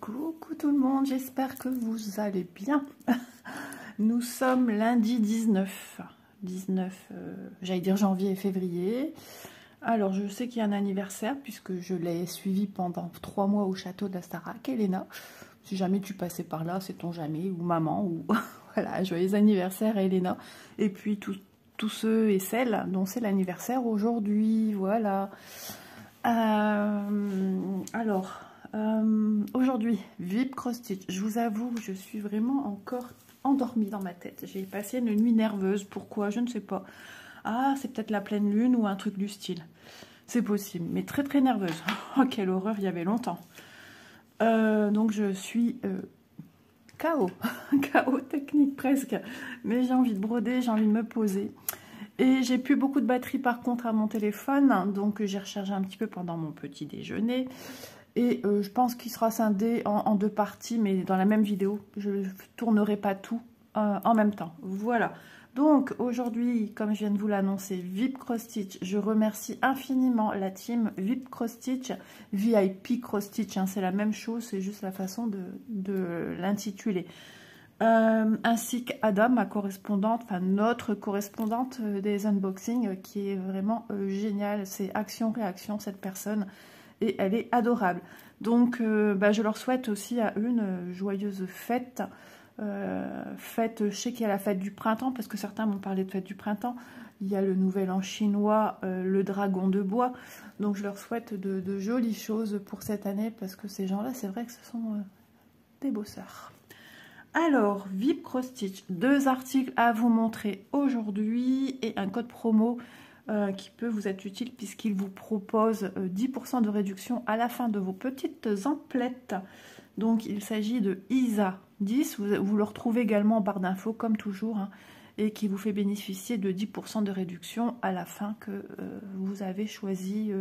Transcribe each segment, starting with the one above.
Coucou tout le monde, j'espère que vous allez bien. Nous sommes lundi 19, j'allais dire janvier et février. Alors je sais qu'il y a un anniversaire puisque je l'ai suivi pendant 3 mois au château de la Starac, Elena. Si jamais tu passais par là, sait-on jamais, ou maman, ou voilà, joyeux anniversaire à Elena. Et puis tous ceux et celles dont c'est l'anniversaire aujourd'hui, voilà. Aujourd'hui, VIP Cross Stitch. Je vous avoue, je suis vraiment encore endormie dans ma tête. J'ai passé une nuit nerveuse. Pourquoi? Je ne sais pas. Ah, c'est peut-être la pleine lune ou un truc du style. C'est possible, mais très très nerveuse. Oh, quelle horreur, il y avait longtemps. Donc je suis KO. KO technique presque. Mais j'ai envie de broder, j'ai envie de me poser. Et j'ai plus beaucoup de batterie par contre à mon téléphone, donc j'ai rechargé un petit peu pendant mon petit déjeuner. Et je pense qu'il sera scindé en 2 parties, mais dans la même vidéo. Je ne tournerai pas tout en même temps. Voilà. Donc aujourd'hui, comme je viens de vous l'annoncer, VIP Cross Stitch. Je remercie infiniment la team VIP Cross Stitch, VIP Cross Stitch. Hein, c'est la même chose, c'est juste la façon de l'intituler. Ainsi qu'Ada, ma correspondante, enfin notre correspondante des unboxings, qui est vraiment géniale. C'est action-réaction cette personne et elle est adorable. Donc je leur souhaite aussi à une joyeuse fête. Je sais qu'il y a la fête du printemps, parce que certains m'ont parlé de fête du printemps. Il y a le nouvel an chinois, le dragon de bois. Donc je leur souhaite de jolies choses pour cette année, parce que ces gens-là, c'est vrai que ce sont des bosseurs. Alors, VIP Cross Stitch, 2 articles à vous montrer aujourd'hui et un code promo qui peut vous être utile puisqu'il vous propose 10% de réduction à la fin de vos petites emplettes. Donc, il s'agit de ISA 10, vous le retrouvez également en barre d'infos comme toujours, hein, et qui vous fait bénéficier de 10% de réduction à la fin que vous avez choisi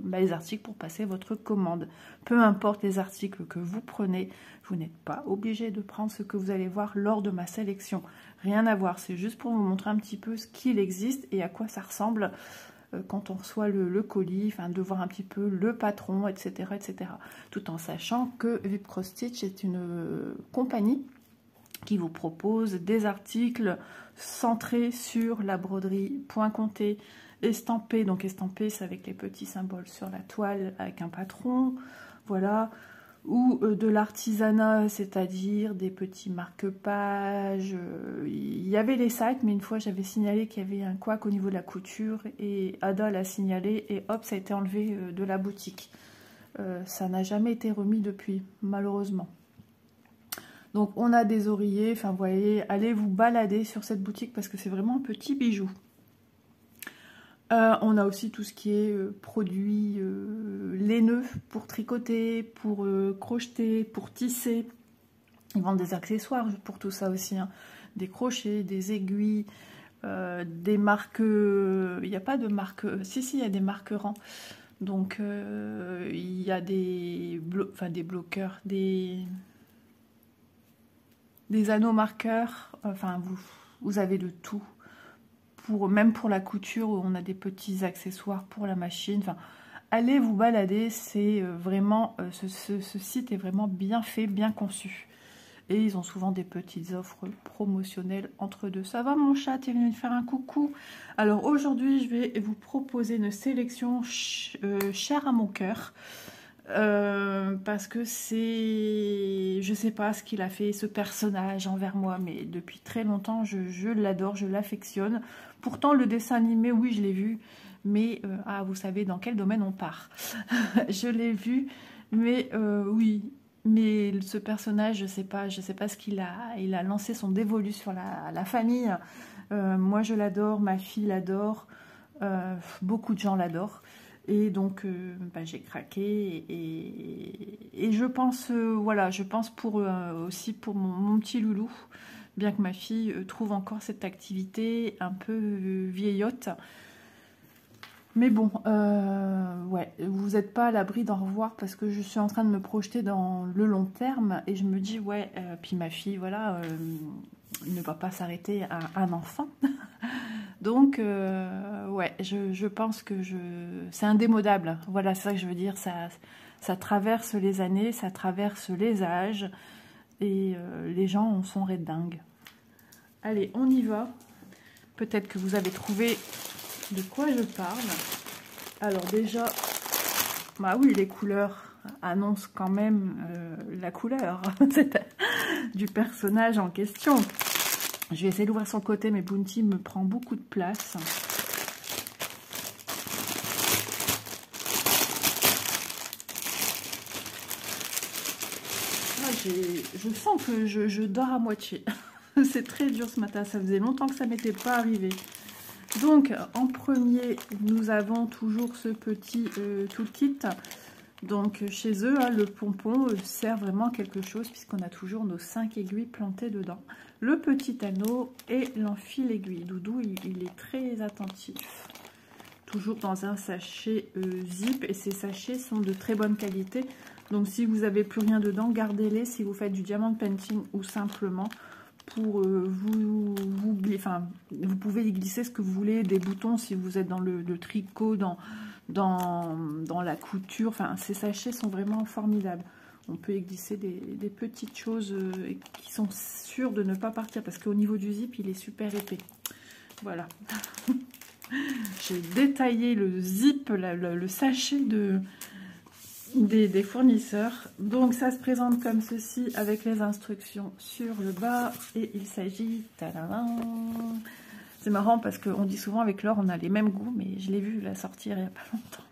les articles pour passer votre commande. Peu importe les articles que vous prenez, vous n'êtes pas obligé de prendre ce que vous allez voir lors de ma sélection. Rien à voir, c'est juste pour vous montrer un petit peu ce qu'il existe et à quoi ça ressemble quand on reçoit le colis, enfin de voir un petit peu le patron, etc., etc. Tout en sachant que VIP Cross Stitch est une compagnie qui vous propose des articles centrés sur la broderie, point compté, estampé. Donc estampé, c'est avec les petits symboles sur la toile avec un patron, voilà. Ou de l'artisanat, c'est-à-dire des petits marque-pages. Il y avait les sacs, mais une fois j'avais signalé qu'il y avait un couac au niveau de la couture et Ada l'a signalé et hop, ça a été enlevé de la boutique. Ça n'a jamais été remis depuis, malheureusement. Donc on a des oreillers, enfin vous voyez, allez vous balader sur cette boutique parce que c'est vraiment un petit bijou. On a aussi tout ce qui est produits laineux pour tricoter, pour crocheter, pour tisser. Ils vendent des accessoires pour tout ça aussi, hein. Des crochets, des aiguilles, des marques... il n'y a pas de marque... si, il y a des marquerants. Donc il y a des bloqueurs, des anneaux marqueurs, enfin vous avez de tout. Même pour la couture, on a des petits accessoires pour la machine. Enfin, allez vous balader, c'est vraiment ce site est vraiment bien fait, bien conçu. Et ils ont souvent des petites offres promotionnelles entre deux. Ça va mon chat, t'es venu me faire un coucou. Alors aujourd'hui, je vais vous proposer une sélection chère à mon cœur. Parce que c'est... Je sais pas ce qu'il a fait, ce personnage envers moi, mais depuis très longtemps, je l'adore, je l'affectionne. Pourtant, le dessin animé, oui, je l'ai vu, mais... vous savez dans quel domaine on part. Je l'ai vu, mais oui... Mais ce personnage, je sais pas ce qu'il a... Il a lancé son dévolu sur la famille. Moi, je l'adore, ma fille l'adore, beaucoup de gens l'adorent. Et donc, j'ai craqué et je pense, voilà, je pense aussi pour mon petit loulou, bien que ma fille trouve encore cette activité un peu vieillotte. Mais bon, ouais, vous n'êtes pas à l'abri d'en revoir parce que je suis en train de me projeter dans le long terme et je me dis, ouais, puis ma fille, voilà, ne va pas s'arrêter à un enfant. Donc, ouais, je pense que c'est indémodable. Voilà, c'est ça que je veux dire. Ça traverse les années, ça traverse les âges. Et les gens en sont dingues. Allez, on y va. Peut-être que vous avez trouvé de quoi je parle. Alors déjà, bah oui, les couleurs annoncent quand même la couleur du personnage en question. Je vais essayer d'ouvrir sur le côté, mais Bounty me prend beaucoup de place. Je sens que je dors à moitié. C'est très dur ce matin, ça faisait longtemps que ça m'était pas arrivé. Donc, en premier, nous avons toujours ce petit toolkit. Donc, chez eux, hein, le pompon sert vraiment à quelque chose puisqu'on a toujours nos 5 aiguilles plantées dedans. Le petit anneau et l'enfil aiguille. Doudou, il est très attentif. Toujours dans un sachet zip et ces sachets sont de très bonne qualité. Donc, si vous n'avez plus rien dedans, gardez-les si vous faites du diamond painting ou simplement pour vous pouvez y glisser ce que vous voulez, des boutons si vous êtes dans le tricot, dans la couture. Enfin, ces sachets sont vraiment formidables. On peut y glisser des petites choses qui sont sûres de ne pas partir parce qu'au niveau du zip, il est super épais. Voilà. J'ai détaillé le zip, le sachet des fournisseurs. Donc ça se présente comme ceci avec les instructions sur le bas et il s'agit, c'est marrant parce qu'on dit souvent avec Laure on a les mêmes goûts, mais je l'ai vu la sortir il n'y a pas longtemps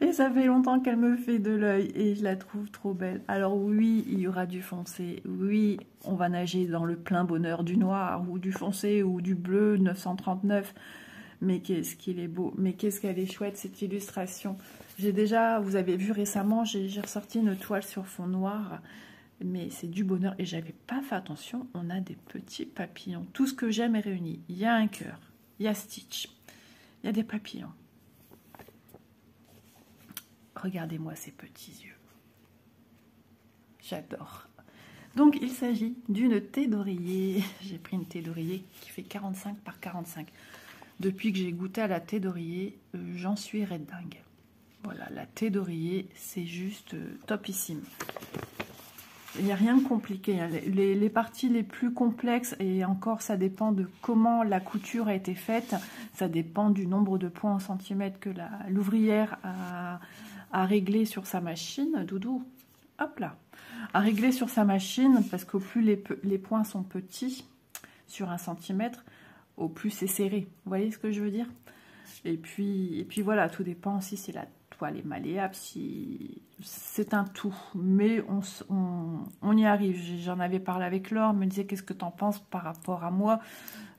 et ça fait longtemps qu'elle me fait de l'œil et je la trouve trop belle. Alors oui, il y aura du foncé, oui, on va nager dans le plein bonheur du noir ou du foncé ou du bleu 939. Mais qu'est-ce qu'il est beau, mais qu'est-ce qu'elle est chouette cette illustration. J'ai déjà, vous avez vu récemment, j'ai ressorti une toile sur fond noir, mais c'est du bonheur et j'avais pas fait attention, on a des petits papillons. Tout ce que j'aime est réuni. Il y a un cœur, il y a Stitch, il y a des papillons. Regardez-moi ces petits yeux. J'adore. Donc il s'agit d'une thé d'oreiller. J'ai pris une thé d'oreiller qui fait 45 par 45. Depuis que j'ai goûté à la thé d'oreiller, j'en suis dingue. Voilà, la thé d'oreiller, c'est juste topissime. Il n'y a rien de compliqué. Hein. Les parties les plus complexes, et encore ça dépend de comment la couture a été faite, ça dépend du nombre de points en centimètres que l'ouvrière a réglé sur sa machine. Doudou, hop là, a réglé sur sa machine, parce qu'au plus les points sont petits, sur 1 centimètre, au plus c'est serré. Vous voyez ce que je veux dire? Et puis voilà, tout dépend si c'est la toile est malléable, si c'est un tout. Mais on y arrive. J'en avais parlé avec Laure, elle me disait qu'est-ce que tu en penses par rapport à moi?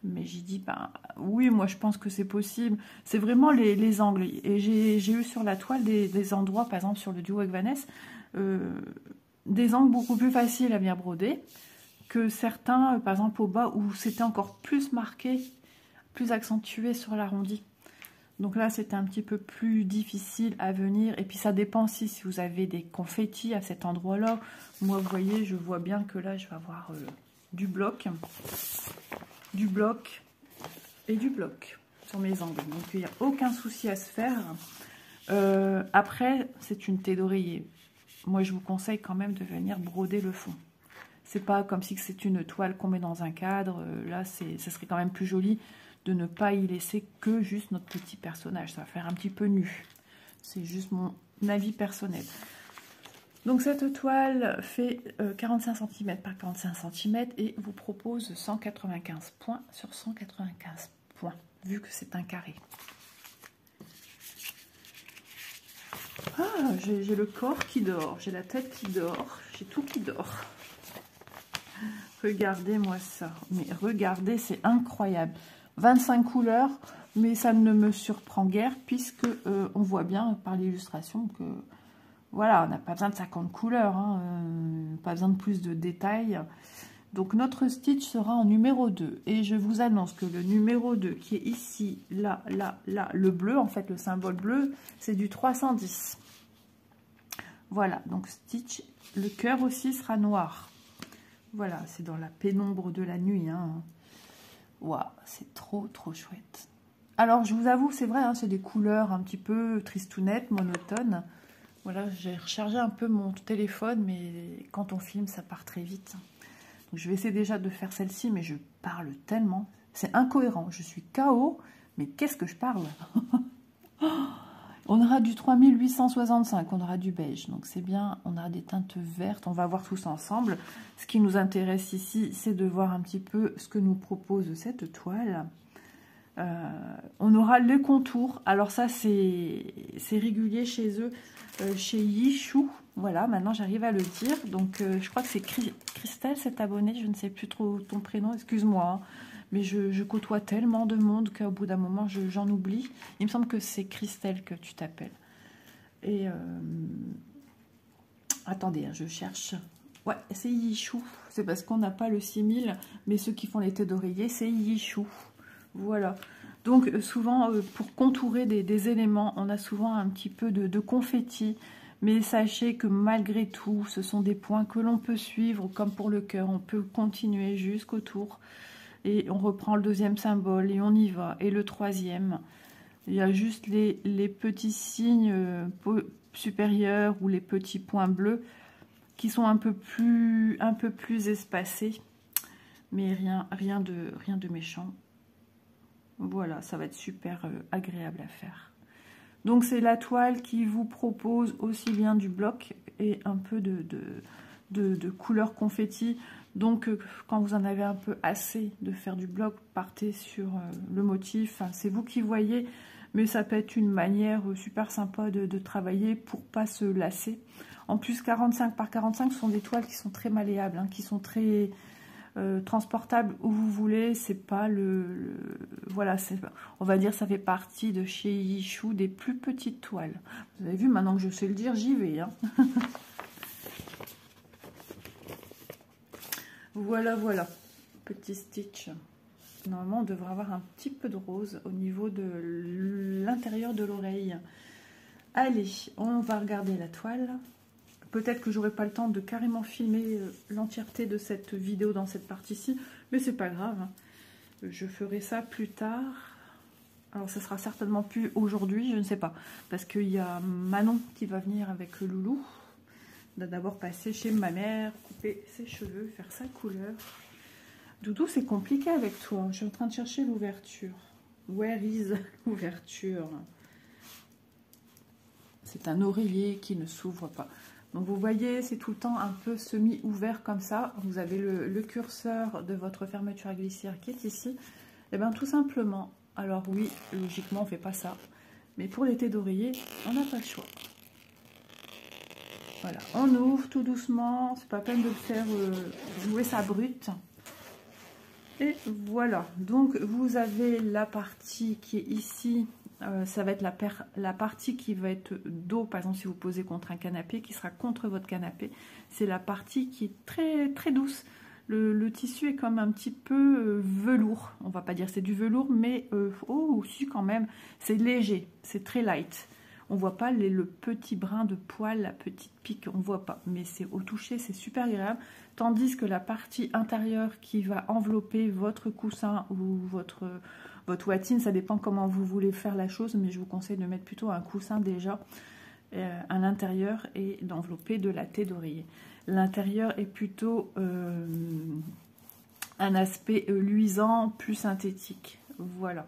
Mais j'ai dit, ben oui, moi je pense que c'est possible. C'est vraiment les angles. Et j'ai eu sur la toile des endroits, par exemple sur le duo avec Vanessa, des angles beaucoup plus faciles à bien broder que certains, par exemple au bas, où c'était encore plus marqué, plus accentué sur l'arrondi. Donc là, c'était un petit peu plus difficile à venir. Et puis ça dépend aussi si vous avez des confettis à cet endroit-là. Moi, vous voyez, je vois bien que là, je vais avoir du bloc et du bloc sur mes angles. Donc il n'y a aucun souci à se faire. Après, c'est une thé d'oreiller. Moi, je vous conseille quand même de venir broder le fond. C'est pas comme si c'est une toile qu'on met dans un cadre. Là, ça serait quand même plus joli de ne pas y laisser que juste notre petit personnage. Ça va faire un petit peu nu. C'est juste mon avis personnel. Donc, cette toile fait 45 cm par 45 cm et vous propose 195 points sur 195 points, vu que c'est un carré. Ah, j'ai le corps qui dort, j'ai la tête qui dort, j'ai tout qui dort. Regardez-moi ça, mais regardez, c'est incroyable. 25 couleurs, mais ça ne me surprend guère, puisque on voit bien par l'illustration que, voilà, on n'a pas besoin de 50 couleurs, hein, pas besoin de plus de détails. Donc notre Stitch sera en numéro 2, et je vous annonce que le numéro 2, qui est ici, là, le bleu, en fait le symbole bleu, c'est du 310. Voilà, donc Stitch, le cœur aussi sera noir. Voilà, c'est dans la pénombre de la nuit. Hein. Waouh, c'est trop chouette. Alors, je vous avoue, c'est vrai, hein, c'est des couleurs un petit peu tristounettes, monotones. Voilà, j'ai rechargé un peu mon téléphone, mais quand on filme, ça part très vite. Donc, je vais essayer déjà de faire celle-ci, mais je parle tellement. C'est incohérent, je suis KO, mais qu'est-ce que je parle? On aura du 3865, on aura du beige, donc c'est bien, on aura des teintes vertes, on va voir tout ça ensemble. Ce qui nous intéresse ici, c'est de voir un petit peu ce que nous propose cette toile. On aura le contour, alors ça c'est régulier chez eux, chez Yichou, voilà, maintenant j'arrive à le dire. Donc je crois que c'est Christelle, cet abonné, je ne sais plus trop ton prénom, excuse-moi, hein, mais je côtoie tellement de monde qu'au bout d'un moment j'en oublie. Il me semble que c'est Christelle que tu t'appelles. Et attendez, hein, je cherche. Ouais, c'est Yichou, c'est parce qu'on n'a pas le 6000, mais ceux qui font les thés d'oreiller, c'est Yichou. Voilà, donc souvent pour contourer des éléments, on a souvent un petit peu de confetti, mais sachez que malgré tout, ce sont des points que l'on peut suivre, comme pour le cœur, on peut continuer jusqu'au tour, et on reprend le deuxième symbole, et on y va, et le troisième, il y a juste les petits signes supérieurs, ou les petits points bleus, qui sont un peu plus espacés, mais rien de méchant. Voilà, ça va être super agréable à faire. Donc c'est la toile qui vous propose aussi bien du bloc et un peu de couleur confetti. Donc quand vous en avez un peu assez de faire du bloc, partez sur le motif. Enfin, c'est vous qui voyez, mais ça peut être une manière super sympa de travailler pour pas se lasser. En plus, 45 par 45 sont des toiles qui sont très malléables, hein, qui sont très... transportable où vous voulez, c'est pas voilà, on va dire ça fait partie de chez Yichou des plus petites toiles. Vous avez vu, maintenant que je sais le dire, j'y vais, hein. Voilà, petit stitch. Normalement on devrait avoir un petit peu de rose au niveau de l'intérieur de l'oreille. Allez, on va regarder la toile. Peut-être que j'aurai pas le temps de carrément filmer l'entièreté de cette vidéo dans cette partie-ci, mais c'est pas grave. Je ferai ça plus tard. Alors ça sera certainement plus aujourd'hui, je ne sais pas, parce qu'il y a Manon qui va venir avec le loulou. On va d'abord passer chez ma mère, couper ses cheveux, faire sa couleur. Doudou, c'est compliqué avec toi. Je suis en train de chercher l'ouverture. Where is l'ouverture? C'est un oreiller qui ne s'ouvre pas. Donc vous voyez, c'est tout le temps un peu semi-ouvert comme ça. Vous avez le curseur de votre fermeture à glissière qui est ici. Et bien tout simplement, alors oui, logiquement on ne fait pas ça. Mais pour les thés d'oreiller, on n'a pas le choix. Voilà, on ouvre tout doucement. C'est pas la peine de le faire jouer sa brute. Et voilà, donc vous avez la partie qui est ici. Ça va être la partie qui va être dos, par exemple si vous posez contre un canapé, qui sera contre votre canapé. C'est la partie qui est très très douce. Le tissu est comme un petit peu velours. On va pas dire c'est du velours, mais oh si quand même, c'est léger, c'est très light. On voit pas le petit brin de poil, la petite pique, on voit pas. Mais c'est au toucher, c'est super agréable. Tandis que la partie intérieure qui va envelopper votre coussin ou votre watine, ça dépend comment vous voulez faire la chose, mais je vous conseille de mettre plutôt un coussin déjà à l'intérieur et d'envelopper de la thé d'oreiller. L'intérieur est plutôt un aspect luisant, plus synthétique. Voilà.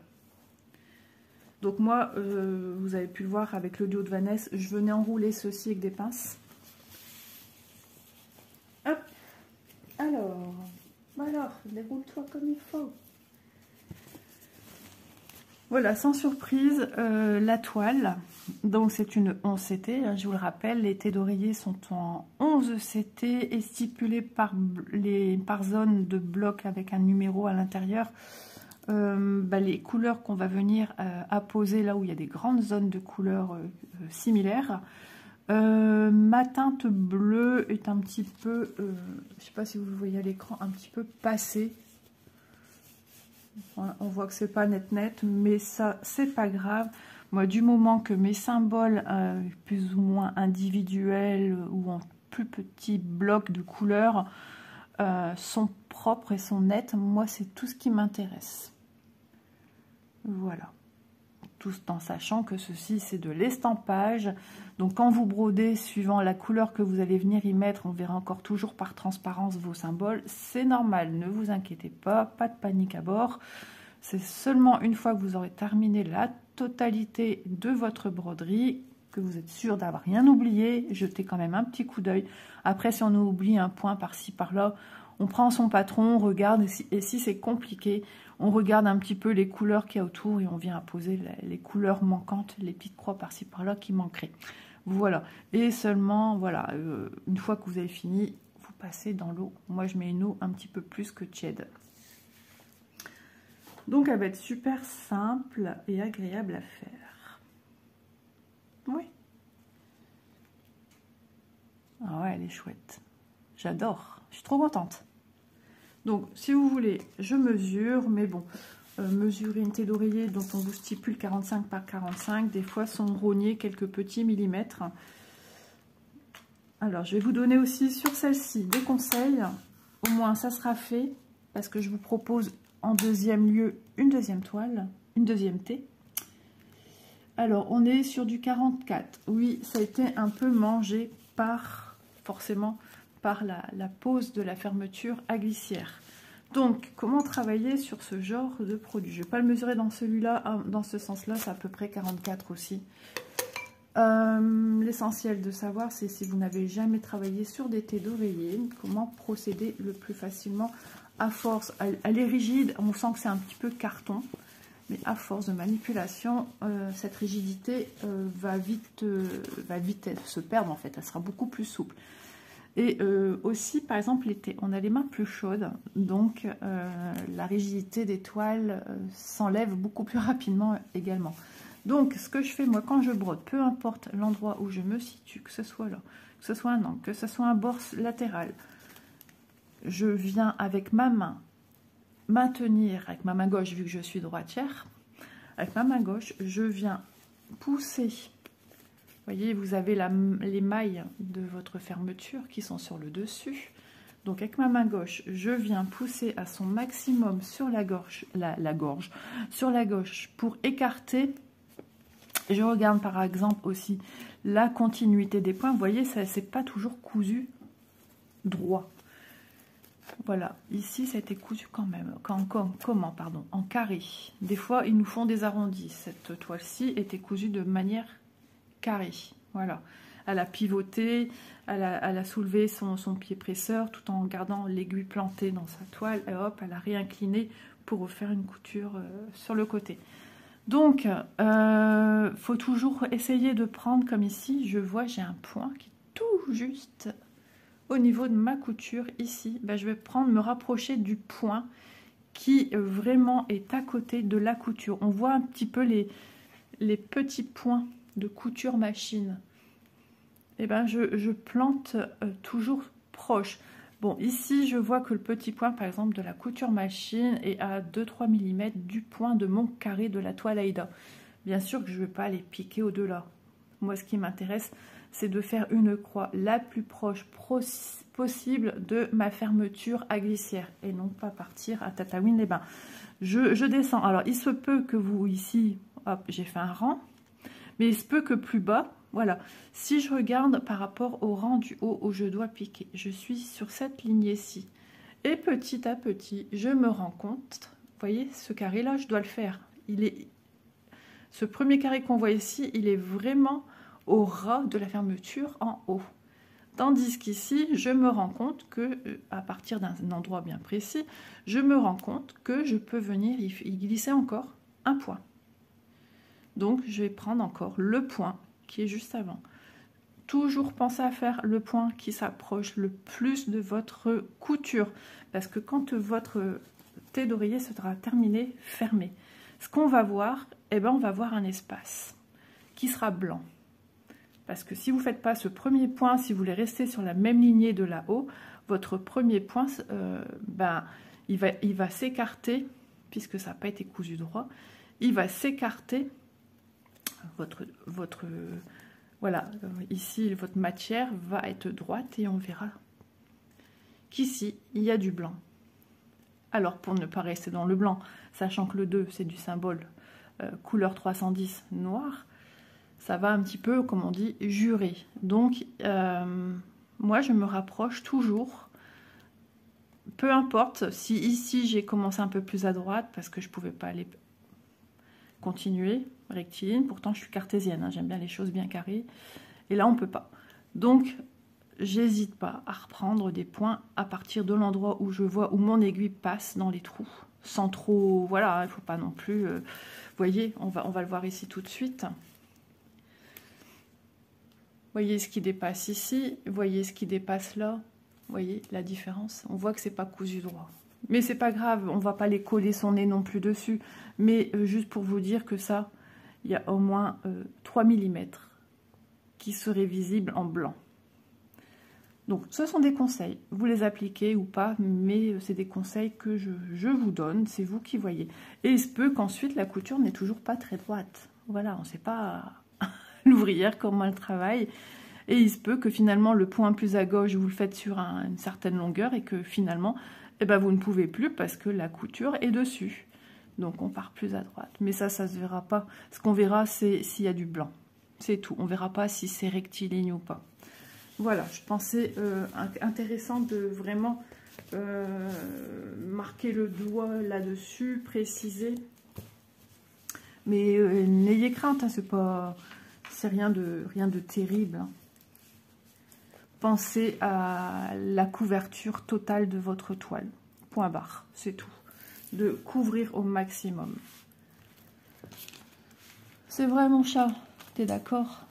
Donc moi, vous avez pu le voir avec le duo de Vanessa, je venais enrouler ceci avec des pinces. Hop. Alors, déroule-toi comme il faut. Voilà, sans surprise, la toile. Donc c'est une 11 CT, hein, je vous le rappelle, les thés d'oreiller sont en 11 CT et stipulés par zone de bloc avec un numéro à l'intérieur. Les couleurs qu'on va venir apposer là où il y a des grandes zones de couleurs similaires. Ma teinte bleue est un petit peu, je ne sais pas si vous le voyez à l'écran, un petit peu passée. Voilà, on voit que c'est pas net, mais ça c'est pas grave. Moi, du moment que mes symboles plus ou moins individuels ou en plus petits blocs de couleurs sont propres et sont nets, moi c'est tout ce qui m'intéresse. Voilà. tout en sachant que ceci c'est de l'estampage. Donc quand vous brodez, suivant la couleur que vous allez venir y mettre, on verra encore toujours par transparence vos symboles. C'est normal, ne vous inquiétez pas, pas de panique à bord. C'est seulement une fois que vous aurez terminé la totalité de votre broderie, que vous êtes sûr d'avoir rien oublié, jetez quand même un petit coup d'œil. Après, si on oublie un point par-ci, par-là, on prend son patron, on regarde, et si c'est compliqué, on regarde un petit peu les couleurs qu'il y a autour et on vient apposer les couleurs manquantes, les petites croix par-ci, par-là qui manqueraient. Voilà. Et seulement, voilà, une fois que vous avez fini, vous passez dans l'eau. Moi, je mets une eau un petit peu plus que tiède. Donc, elle va être super simple et agréable à faire. Oui. Ah ouais, elle est chouette. J'adore. Je suis trop contente. Donc, si vous voulez, je mesure. Mais bon, mesurer une thé d'oreiller dont on vous stipule 45 par 45, des fois sont rognés quelques petits millimètres. Alors, je vais vous donner aussi sur celle-ci des conseils. Au moins, ça sera fait. Parce que je vous propose en deuxième lieu une deuxième toile, une deuxième thé. Alors, on est sur du 44. Oui, ça a été un peu mangé par, forcément, par la pose de la fermeture à glissière. Donc, comment travailler sur ce genre de produit? Je ne vais pas le mesurer dans celui-là, dans ce sens-là, c'est à peu près 44 aussi. L'essentiel de savoir, c'est si vous n'avez jamais travaillé sur des thés d'oreiller, comment procéder le plus facilement. À force, elle est rigide, on sent que c'est un petit peu carton, mais à force de manipulation, cette rigidité va vite se perdre en fait, elle sera beaucoup plus souple. Et aussi, par exemple, l'été, on a les mains plus chaudes, donc la rigidité des toiles s'enlève beaucoup plus rapidement également. Donc, ce que je fais, moi, quand je brode, peu importe l'endroit où je me situe, que ce soit là, que ce soit un angle, que ce soit un bord latéral, je viens avec ma main maintenir, avec ma main gauche, vu que je suis droitière, avec ma main gauche, je viens pousser. Vous voyez, vous avez les mailles de votre fermeture qui sont sur le dessus. Donc, avec ma main gauche, je viens pousser à son maximum sur la gorge, sur la gauche pour écarter. Je regarde par exemple aussi la continuité des points. Vous voyez, ça c'est pas toujours cousu droit. Voilà, ici ça a été cousu quand même. Comment, pardon, en carré. Des fois, ils nous font des arrondis. Cette toile-ci était cousue de manière carrée. Voilà, elle a pivoté, elle a soulevé son pied presseur tout en gardant l'aiguille plantée dans sa toile. Et hop, elle a réincliné pour faire une couture sur le côté. Donc, faut toujours essayer de prendre comme ici. Je vois, j'ai un point qui est tout juste au niveau de ma couture. Ici, ben, je vais me rapprocher du point qui vraiment est à côté de la couture. On voit un petit peu les petits points de couture machine. Et ben, je plante toujours proche. Bon, ici, je vois que le petit point, par exemple, de la couture machine est à 2-3 mm du point de mon carré de la toile Aïda. Bien sûr que je ne vais pas aller piquer au-delà. Moi, ce qui m'intéresse, c'est de faire une croix la plus proche possible de ma fermeture à glissière et non pas partir à Tataouine-les-Bains. Je descends. Alors, il se peut que vous, ici, hop, j'ai fait un rang, mais il se peut que plus bas, voilà, si je regarde par rapport au rang du haut où je dois piquer, je suis sur cette lignée-ci. Et petit à petit, je me rends compte, vous voyez, ce carré-là, je dois le faire. Ce premier carré qu'on voit ici, il est vraiment au ras de la fermeture en haut. Tandis qu'ici, je me rends compte que, à partir d'un endroit bien précis, je me rends compte que je peux venir y glisser encore un point. Donc, je vais prendre encore le point qui est juste avant. Toujours pensez à faire le point qui s'approche le plus de votre couture. Parce que quand votre thé d'oreiller sera terminé, fermé, ce qu'on va voir, eh ben, on va voir un espace qui sera blanc. Parce que si vous ne faites pas ce premier point, si vous voulez rester sur la même lignée de là-haut, votre premier point, ben, il va s'écarter, puisque ça n'a pas été cousu droit, il va s'écarter, voilà, ici, votre matière va être droite et on verra qu'ici, il y a du blanc. Alors, pour ne pas rester dans le blanc, sachant que le 2, c'est du symbole couleur 310 noir, ça va un petit peu, comme on dit, jurer. Donc, moi, je me rapproche toujours, peu importe si ici j'ai commencé un peu plus à droite parce que je ne pouvais pas aller continuer rectiligne. Pourtant, je suis cartésienne, hein, j'aime bien les choses bien carrées. Et là, on ne peut pas. Donc, j'hésite pas à reprendre des points à partir de l'endroit où je vois où mon aiguille passe dans les trous. Sans trop, voilà, il ne faut pas non plus... vous voyez, on va le voir ici tout de suite. Voyez ce qui dépasse ici, voyez ce qui dépasse là. Voyez la différence. On voit que c'est pas cousu droit. Mais c'est pas grave, on va pas les coller son nez non plus dessus. Mais juste pour vous dire que ça, il y a au moins 3 mm qui seraient visibles en blanc. Donc, ce sont des conseils. Vous les appliquez ou pas, mais c'est des conseils que je vous donne. C'est vous qui voyez. Et il se peut qu'ensuite, la couture n'est toujours pas très droite. Voilà, on ne sait pas l'ouvrière comment elle travaille. Et il se peut que finalement, le point plus à gauche, vous le faites sur une certaine longueur et que finalement, eh ben, vous ne pouvez plus parce que la couture est dessus. Donc, on part plus à droite. Mais ça se verra pas. Ce qu'on verra, c'est s'il y a du blanc. C'est tout. On ne verra pas si c'est rectiligne ou pas. Voilà, je pensais intéressant de vraiment marquer le doigt là-dessus, préciser. Mais n'ayez crainte, hein, c'est rien de terrible. Hein. Pensez à la couverture totale de votre toile. Point barre, c'est tout. De couvrir au maximum. C'est vrai mon chat, t'es d'accord?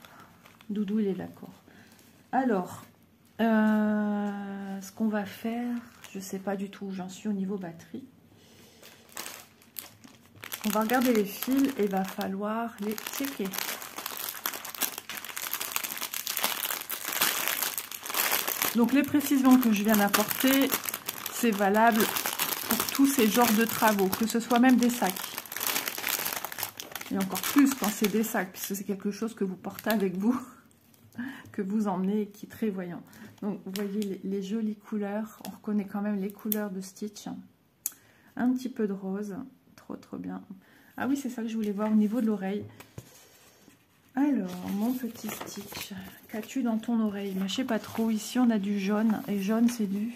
Doudou, il est d'accord. Alors, ce qu'on va faire, je ne sais pas du tout où j'en suis au niveau batterie. On va regarder les fils et il va falloir les checker. Donc les précisions que je viens d'apporter, c'est valable pour tous ces genres de travaux, que ce soit même des sacs. Et encore plus quand c'est des sacs, puisque c'est quelque chose que vous portez avec vous. Que vous emmenez et qui est très voyant. Donc vous voyez les jolies couleurs, on reconnaît quand même les couleurs de Stitch. Un petit peu de rose, trop bien. Ah oui, c'est ça que je voulais voir au niveau de l'oreille. Alors, mon petit Stitch, qu'as-tu dans ton oreille? Je sais pas trop, ici on a du jaune, et jaune c'est du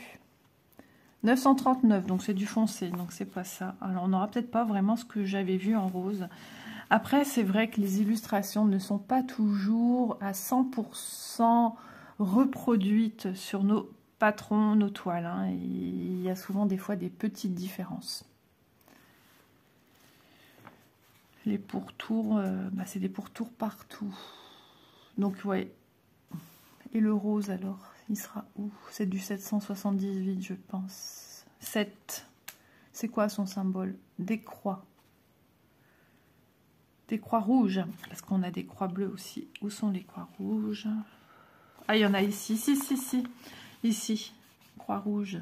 939, donc c'est du foncé, donc c'est pas ça. Alors on n'aura peut-être pas vraiment ce que j'avais vu en rose. Après, c'est vrai que les illustrations ne sont pas toujours à 100% reproduites sur nos patrons, nos toiles. Hein. Il y a souvent des fois des petites différences. Les pourtours, c'est des pourtours partout. Donc, ouais. Et le rose, alors, il sera où? C'est du 778, je pense. 7. C'est quoi son symbole? Des croix. Des croix rouges, parce qu'on a des croix bleues aussi. Où sont les croix rouges? Ah, il y en a ici, ici, croix rouge.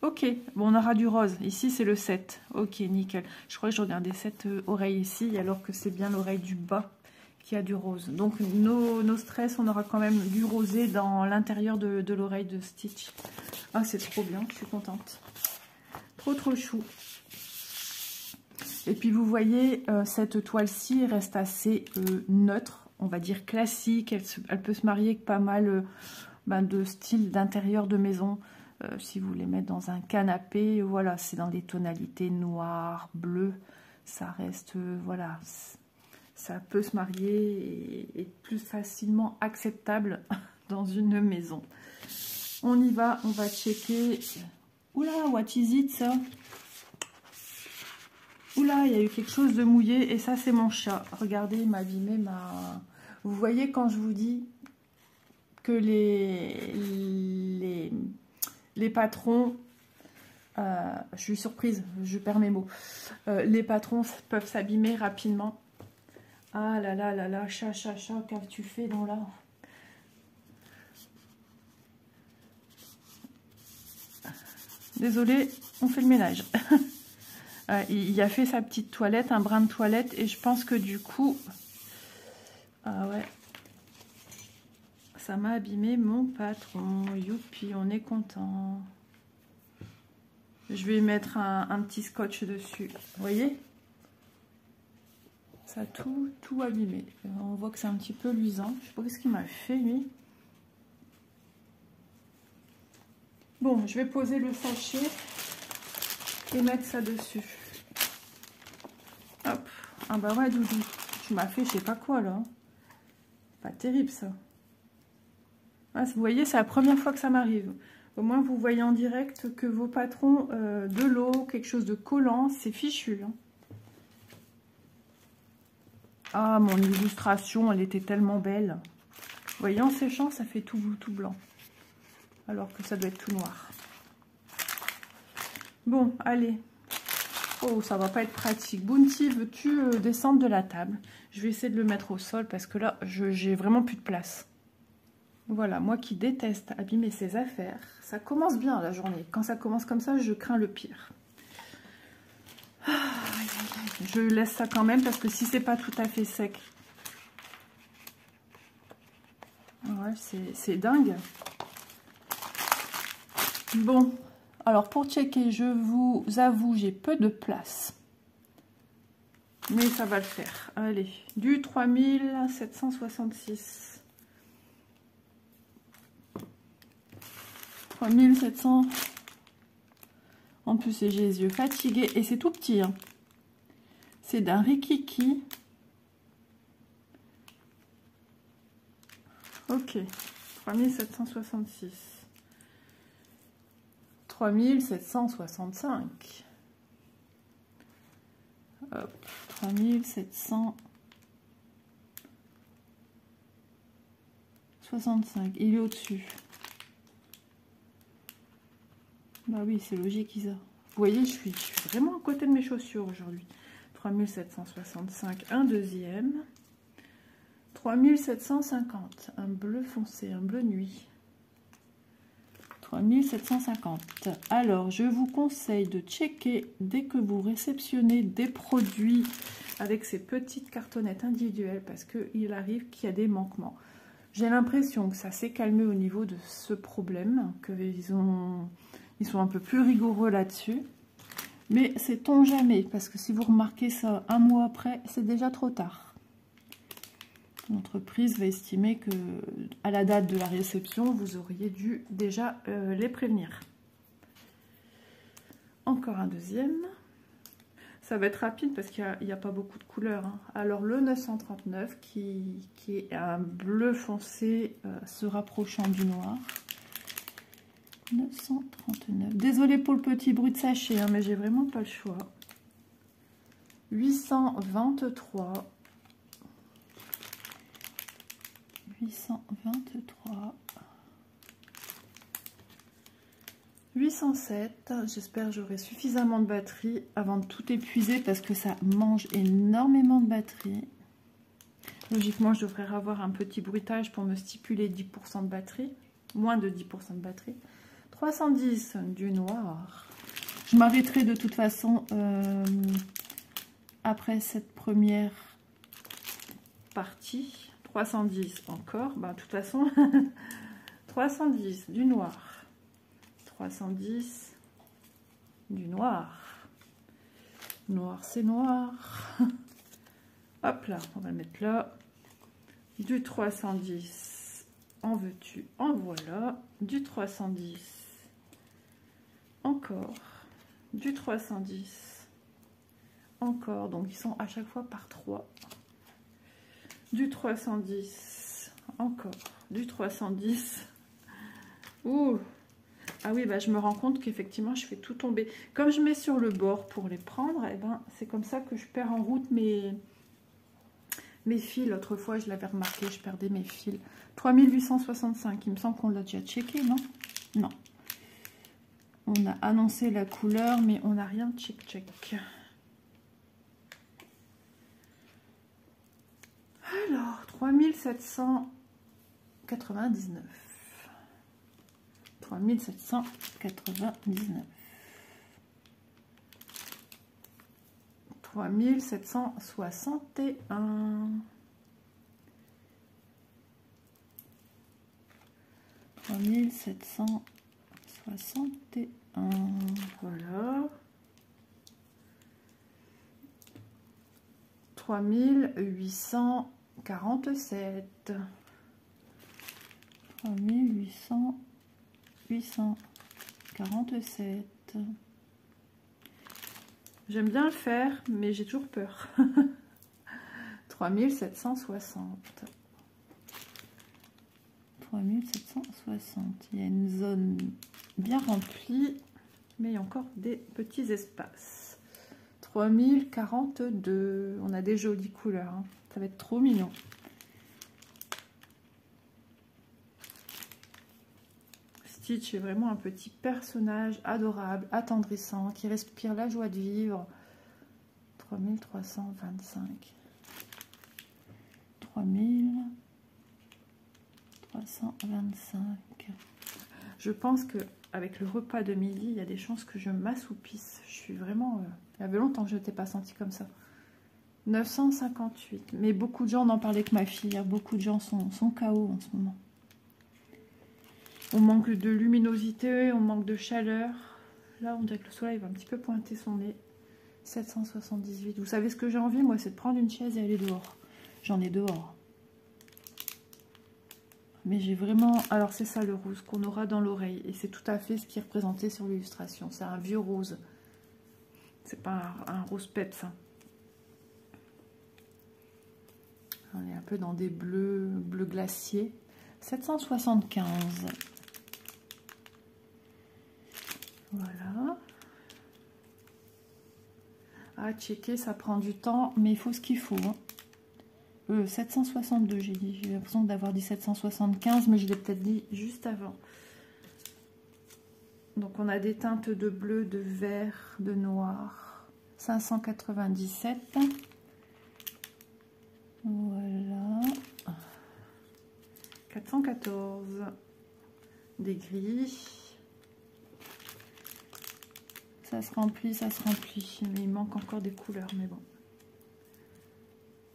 Ok, bon, on aura du rose. Ici, c'est le 7. Ok, nickel. Je crois que je regardais cette oreille ici, alors que c'est bien l'oreille du bas qui a du rose. Donc, nos stress, on aura quand même du rosé dans l'intérieur de l'oreille de Stitch. Ah, c'est trop bien, je suis contente. Trop chou. Et puis vous voyez, cette toile-ci reste assez neutre, on va dire classique. Elle peut se marier avec pas mal de styles d'intérieur de maison. Si vous voulez mettre dans un canapé, voilà, c'est dans des tonalités noires, bleues. Ça reste, voilà, ça peut se marier et plus facilement acceptable dans une maison. On y va, on va checker. Oula, what is it ça? Oula, il y a eu quelque chose de mouillé et ça c'est mon chat. Regardez, il m'a abîmé ma... Vous voyez quand je vous dis que les patrons... je suis surprise, je perds mes mots. Les patrons peuvent s'abîmer rapidement. Ah là là là là, chat, qu'as-tu fait dans là? Désolée, on fait le ménage. Il a fait sa petite toilette, un brin de toilette, et je pense que du coup, ah ouais, ça m'a abîmé mon patron. Youpi, on est content. Je vais mettre un petit scotch dessus, vous voyez? Ça a tout abîmé. On voit que c'est un petit peu luisant. Je sais pas ce qu'il m'a fait, lui. Bon, je vais poser le sachet et mettre ça dessus. Hop. Ah bah ouais, Doudou. Tu m'as fait je sais pas quoi, là. Pas terrible, ça. Ah, vous voyez, c'est la première fois que ça m'arrive. Au moins, vous voyez en direct que vos patrons de l'eau, quelque chose de collant, c'est fichu. Hein. Ah, mon illustration, elle était tellement belle. Vous voyez, en séchant, ça fait tout blanc. Alors que ça doit être tout noir. Bon, allez. Oh, ça va pas être pratique. Bounty, veux-tu descendre de la table? Je vais essayer de le mettre au sol parce que là, j'ai vraiment plus de place. Voilà, moi qui déteste abîmer ses affaires, ça commence bien la journée. Quand ça commence comme ça, je crains le pire. Je laisse ça quand même parce que si c'est pas tout à fait sec, ouais, c'est dingue. Bon, alors pour checker, je vous avoue, j'ai peu de place. Mais ça va le faire. Allez, du 3766. 3700. En plus, j'ai les yeux fatigués et c'est tout petit. Hein. C'est d'un Rikiki. Ok. 3766. 3765. Hop. 3765. Il est au-dessus. Bah oui, c'est logique, Isa. Vous voyez, je suis vraiment à côté de mes chaussures aujourd'hui. 3765, un deuxième. 3750, un bleu foncé, un bleu nuit. 3750. Alors, je vous conseille de checker dès que vous réceptionnez des produits avec ces petites cartonnettes individuelles parce qu'il arrive qu'il y a des manquements. J'ai l'impression que ça s'est calmé au niveau de ce problème, qu'ils sont un peu plus rigoureux là-dessus. Mais sait-on jamais, parce que si vous remarquez ça un mois après, c'est déjà trop tard. L'entreprise va estimer que à la date de la réception, vous auriez dû déjà les prévenir. Encore un deuxième. Ça va être rapide parce qu'il n'y a pas beaucoup de couleurs. Hein. Alors le 939 qui est un bleu foncé se rapprochant du noir. 939. Désolée pour le petit bruit de sachet, hein, mais j'ai vraiment pas le choix. 823. 823. 807. J'espère que j'aurai suffisamment de batterie avant de tout épuiser parce que ça mange énormément de batterie. Logiquement, je devrais avoir un petit bruitage pour me stipuler 10% de batterie. Moins de 10% de batterie. 310 du noir. Je m'arrêterai de toute façon après cette première partie. 310 encore. Bah, de toute façon, 310 du noir. 310 du noir. Noir, c'est noir. Hop là, on va le mettre là. Du 310. En veux-tu? En voilà. Du 310. Encore du 310, encore, donc ils sont à chaque fois par 3, du 310, encore, du 310, ouh, ah oui, bah je me rends compte qu'effectivement je fais tout tomber, comme je mets sur le bord pour les prendre, et ben c'est comme ça que je perds en route mes fils. L'autre fois je l'avais remarqué, je perdais mes fils. 3865, il me semble qu'on l'a déjà checké, non? Non. On a annoncé la couleur, mais on n'a rien check. Alors, 3799. 3799. 3761. 3761. Voilà. 3847. 847. J'aime bien le faire, mais j'ai toujours peur. 3760. 3760. Il y a une zone bien remplie, mais il y a encore des petits espaces. 3042. On a des jolies couleurs, hein. Ça va être trop mignon. Stitch est vraiment un petit personnage adorable, attendrissant, qui respire la joie de vivre. 3325. 3325. Je pense que avec le repas de midi, il y a des chances que je m'assoupisse. Je suis vraiment... il y avait longtemps que je ne t'ai pas sentie comme ça. 958. Mais beaucoup de gens n'en parlaient que ma fille. Beaucoup de gens sont KO en ce moment. On manque de luminosité, on manque de chaleur. Là, on dirait que le soleil va un petit peu pointer son nez. 778. Vous savez ce que j'ai envie, moi, c'est de prendre une chaise et aller dehors. J'en ai dehors. Mais j'ai vraiment... Alors, c'est ça le rose qu'on aura dans l'oreille. Et c'est tout à fait ce qui est représenté sur l'illustration. C'est un vieux rose. C'est pas un rose peps. Hein. On est un peu dans des bleus glaciers. 775. Voilà. À checker, ça prend du temps, mais il faut ce qu'il faut. Hein. 762, j'ai dit. J'ai l'impression d'avoir dit 775, mais je l'ai peut-être dit juste avant. Donc, on a des teintes de bleu, de vert, de noir. 597. Voilà. 414. Des gris. Ça se remplit, mais il manque encore des couleurs, mais bon.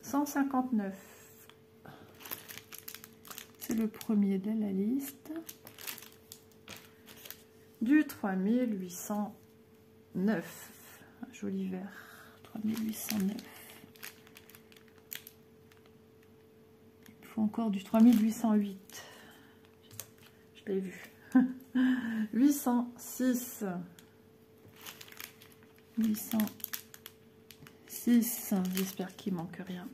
159. C'est le premier de la liste. Du 3809. Un joli vert. 3809. Il faut encore du 3808. Je l'ai vu. 806. 806, j'espère qu'il manque rien.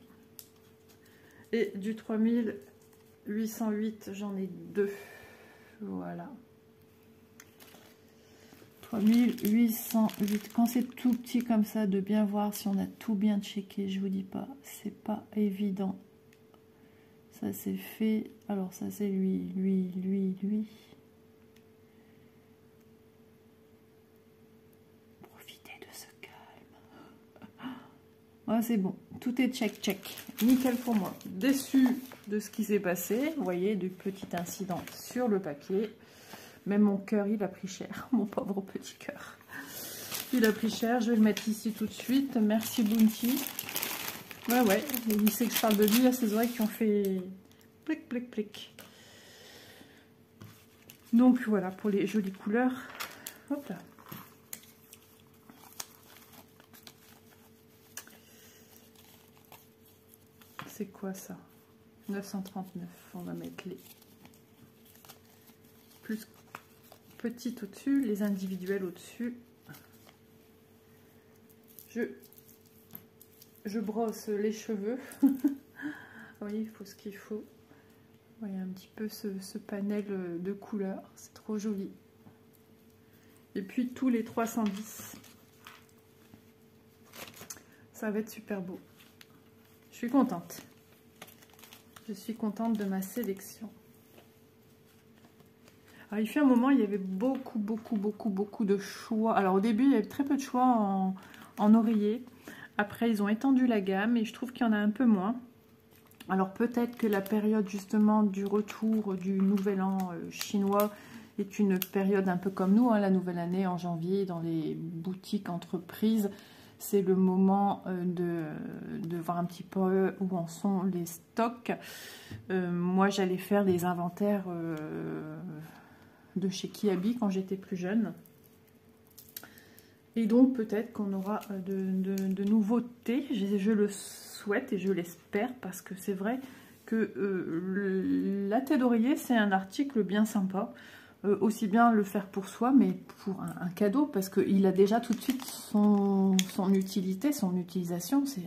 Et du 3808, j'en ai deux. Voilà. 3808. Quand c'est tout petit comme ça, de bien voir si on a tout bien checké, je vous dis pas, c'est pas évident. Ça c'est fait. Alors ça c'est lui. Ouais, c'est bon, tout est check. Nickel pour moi. Déçu de ce qui s'est passé. Vous voyez, du petit incident sur le papier. Même mon cœur, il a pris cher. Mon pauvre petit cœur. Il a pris cher. Je vais le mettre ici tout de suite. Merci Bounty. Ouais. Il sait que je parle de lui. Il a ses oreilles qui ont fait plic. Donc voilà pour les jolies couleurs. Hop là. C'est quoi ça? 939. On va mettre les plus petites au-dessus, les individuelles au-dessus. Je brosse les cheveux. Oui, il faut ce qu'il faut. Vous voyez un petit peu ce panel de couleurs. C'est trop joli. Et puis tous les 310. Ça va être super beau. Je suis contente. Je suis contente de ma sélection. Alors, il fait un moment, il y avait beaucoup de choix. Alors, au début, il y avait très peu de choix en oreiller. Après, ils ont étendu la gamme et je trouve qu'il y en a un peu moins. Alors, peut-être que la période, justement, du retour du nouvel an chinois est une période un peu comme nous, hein, la nouvelle année en janvier, dans les boutiques, entreprises. C'est le moment de voir un petit peu où en sont les stocks. Moi, j'allais faire les inventaires de chez Kiabi quand j'étais plus jeune. Et donc peut-être qu'on aura de nouveautés, je le souhaite et je l'espère, parce que c'est vrai que la thé d'oreiller, c'est un article bien sympa. Aussi bien le faire pour soi, mais pour un cadeau, parce qu'il a déjà tout de suite son utilité, son utilisation. C'est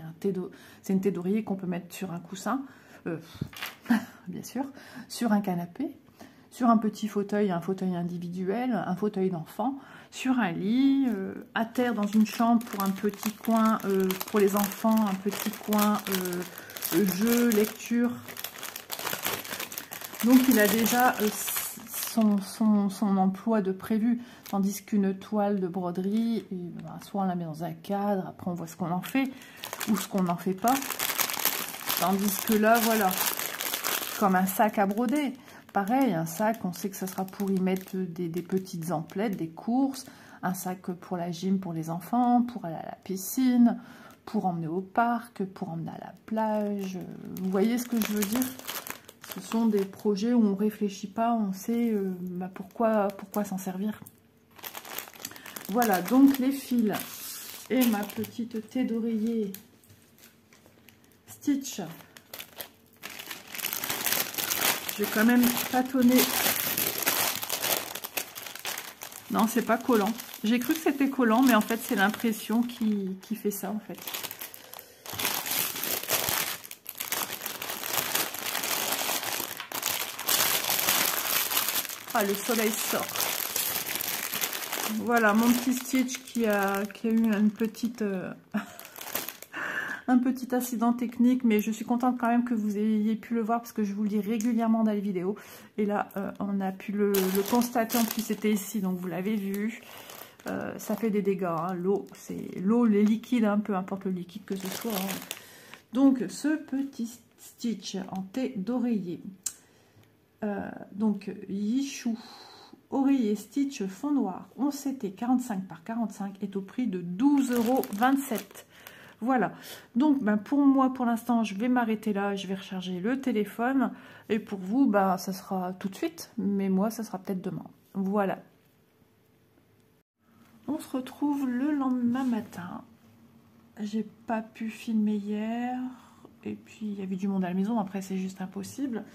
une thé d'oreiller qu'on peut mettre sur un coussin, bien sûr, sur un canapé, sur un petit fauteuil, un fauteuil individuel, un fauteuil d'enfant, sur un lit, à terre dans une chambre pour un petit coin pour les enfants, un petit coin jeu, lecture. Donc il a déjà son emploi de prévu, tandis qu'une toile de broderie, et, ben, soit on la met dans un cadre, après on voit ce qu'on en fait, ou ce qu'on n'en fait pas. Tandis que là, voilà, comme un sac à broder. Pareil, un sac, on sait que ça sera pour y mettre des petites emplettes, des courses, un sac pour la gym pour les enfants, pour aller à la piscine, pour emmener au parc, pour emmener à la plage. Vous voyez ce que je veux dire? Ce sont des projets où on ne réfléchit pas, on sait bah pourquoi s'en servir. Voilà, donc les fils et ma petite thé d'oreiller Stitch. Je vais quand même tâtonner. Non, c'est pas collant. J'ai cru que c'était collant, mais en fait, c'est l'impression qui fait ça, en fait. Ah, le soleil sort. Voilà, mon petit Stitch qui a eu une petite... un petit accident technique, mais je suis contente quand même que vous ayez pu le voir parce que je vous le dis régulièrement dans les vidéos. Et là, on a pu le constater, en plus c'était ici, donc vous l'avez vu. Ça fait des dégâts, hein. L'eau, c'est l'eau, les liquides, hein, peu importe le liquide que ce soit. Hein. Donc, ce petit Stitch en thé d'oreiller. Donc, Yichou, oreiller Stitch fond noir, 11 CT 45 par 45 est au prix de 12,27 €. Voilà, donc ben, pour moi, pour l'instant, je vais m'arrêter là, je vais recharger le téléphone. Et pour vous, ben, ça sera tout de suite, mais moi, ça sera peut-être demain. Voilà. On se retrouve le lendemain matin. J'ai pas pu filmer hier, et puis il y avait du monde à la maison, après c'est juste impossible.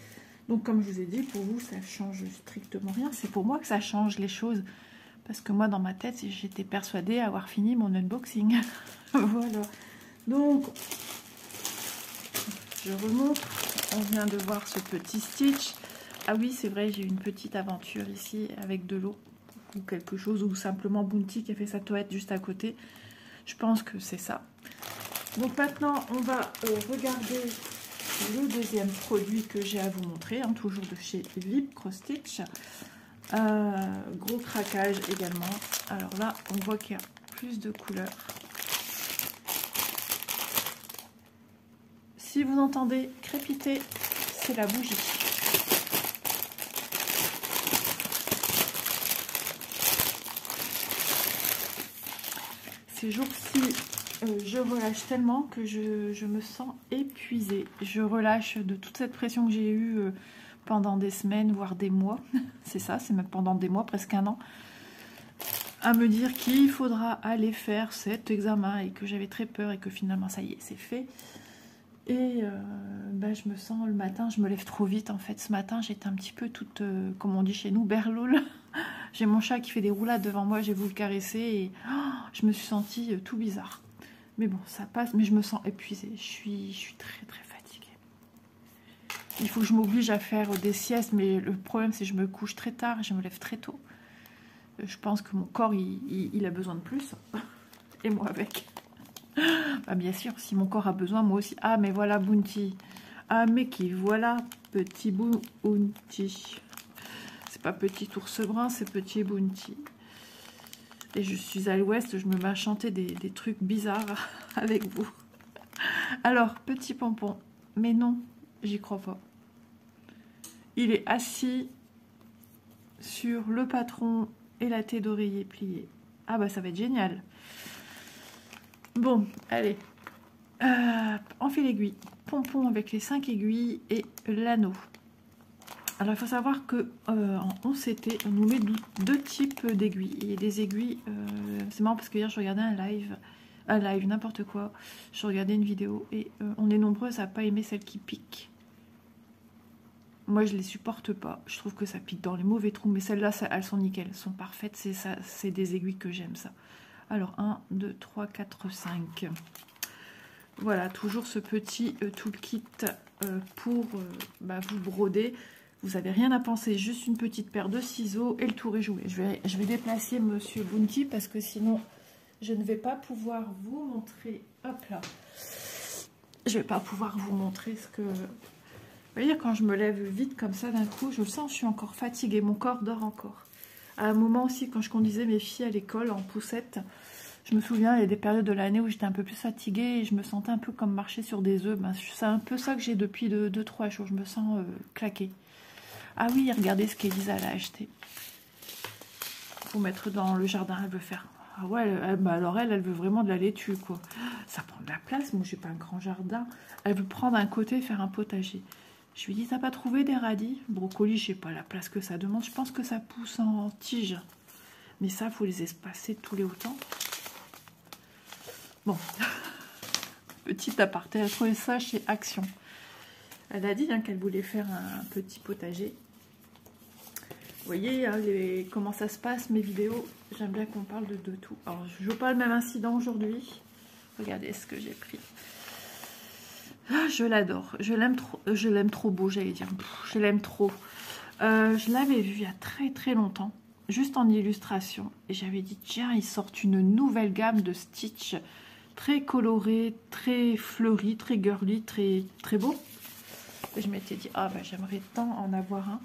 Donc comme je vous ai dit, pour vous, ça change strictement rien. C'est pour moi que ça change les choses. Parce que moi, dans ma tête, j'étais persuadée avoir fini mon unboxing. Voilà. Donc, je remonte. On vient de voir ce petit Stitch. Ah oui, c'est vrai, j'ai eu une petite aventure ici avec de l'eau. Ou quelque chose, ou simplement Bounty qui a fait sa toilette juste à côté. Je pense que c'est ça. Donc maintenant, on va regarder le deuxième produit que j'ai à vous montrer. Hein, toujours de chez Vibcrostitch. Gros craquage également. Alors là, on voit qu'il y a plus de couleurs. Si vous entendez crépiter, c'est la bougie. Ces jours-ci, je relâche tellement que je me sens épuisée. Je relâche de toute cette pression que j'ai eue pendant des semaines, voire des mois. C'est ça, c'est même pendant des mois, presque un an. À me dire qu'il faudra aller faire cet examen et que j'avais très peur et que finalement, ça y est, c'est fait. Et ben, je me sens le matin, je me lève trop vite. En fait, ce matin, j'étais un petit peu toute, comme on dit chez nous, berloule. J'ai mon chat qui fait des roulades devant moi, j'ai voulu le caresser et je me suis sentie tout bizarre. Mais bon, ça passe, mais je me sens épuisée. Je suis très très fatiguée. Il faut que je m'oblige à faire des siestes, mais le problème c'est que je me couche très tard et je me lève très tôt. Je pense que mon corps, il a besoin de plus. Et moi avec. Bah, bien sûr, si mon corps a besoin, moi aussi. Ah, mais voilà Bounty. Ah, mais qui voilà, petit Bounty. C'est pas petit ours brun, c'est petit Bounty. Et je suis à l'ouest, je me mets à chanter des trucs bizarres avec vous. Alors, petit pompon. Mais non, j'y crois pas. Il est assis sur le patron et la thé d'oreiller pliée. Ah bah ça va être génial. Bon, allez. Enfile aiguille. Pompon avec les 5 aiguilles et l'anneau. Alors, il faut savoir que en 11CT, on nous met deux types d'aiguilles. Il y a des aiguilles... c'est marrant parce que hier, je regardais un live, n'importe quoi. Je regardais une vidéo et on est nombreuses à pas aimer celles qui piquent. Moi, je les supporte pas. Je trouve que ça pique dans les mauvais trous. Mais celles-là, elles sont nickel. Elles sont parfaites. C'est ça, c'est des aiguilles que j'aime, ça. Alors, 1, 2, 3, 4, 5. Voilà, toujours ce petit toolkit pour vous broder. Vous n'avez rien à penser. Juste une petite paire de ciseaux et le tour est joué. Je vais déplacer Monsieur Bounty parce que sinon, je ne vais pas pouvoir vous montrer. Hop là. Je vais pas pouvoir vous montrer ce que... Vous voyez, quand je me lève vite comme ça d'un coup, je le sens, je suis encore fatiguée, mon corps dort encore. À un moment aussi, quand je conduisais mes filles à l'école en poussette, je me souviens, il y a des périodes de l'année où j'étais un peu plus fatiguée et je me sentais un peu comme marcher sur des œufs. Ben, c'est un peu ça que j'ai depuis 2-3 jours, je me sens claquée. Ah oui, regardez ce qu'Elisa a acheté. Pour mettre dans le jardin, elle veut faire... Ah ouais, alors elle veut vraiment de la laitue, quoi. Ça prend de la place, moi j'ai pas un grand jardin. Elle veut prendre un côté et faire un potager. Je lui dis, t'as pas trouvé des radis? Brocoli, je sais pas la place que ça demande. Je pense que ça pousse en tige. Mais ça, il faut les espacer tous les autant. Bon. Petit aparté, elle a trouvé ça chez Action. Elle a dit qu'elle voulait faire un petit potager. Vous voyez comment ça se passe, mes vidéos. J'aime bien qu'on parle de tout. Alors, je ne veux pas le même incident aujourd'hui. Regardez ce que j'ai pris. Ah, je l'adore, je l'aime trop beau, j'allais dire, je l'aime trop. Je l'avais vu il y a très longtemps, juste en illustration, et j'avais dit tiens, ils sortent une nouvelle gamme de Stitch, très coloré, très fleuri, très girly, très beau. Et je m'étais dit ah ben j'aimerais tant en avoir un.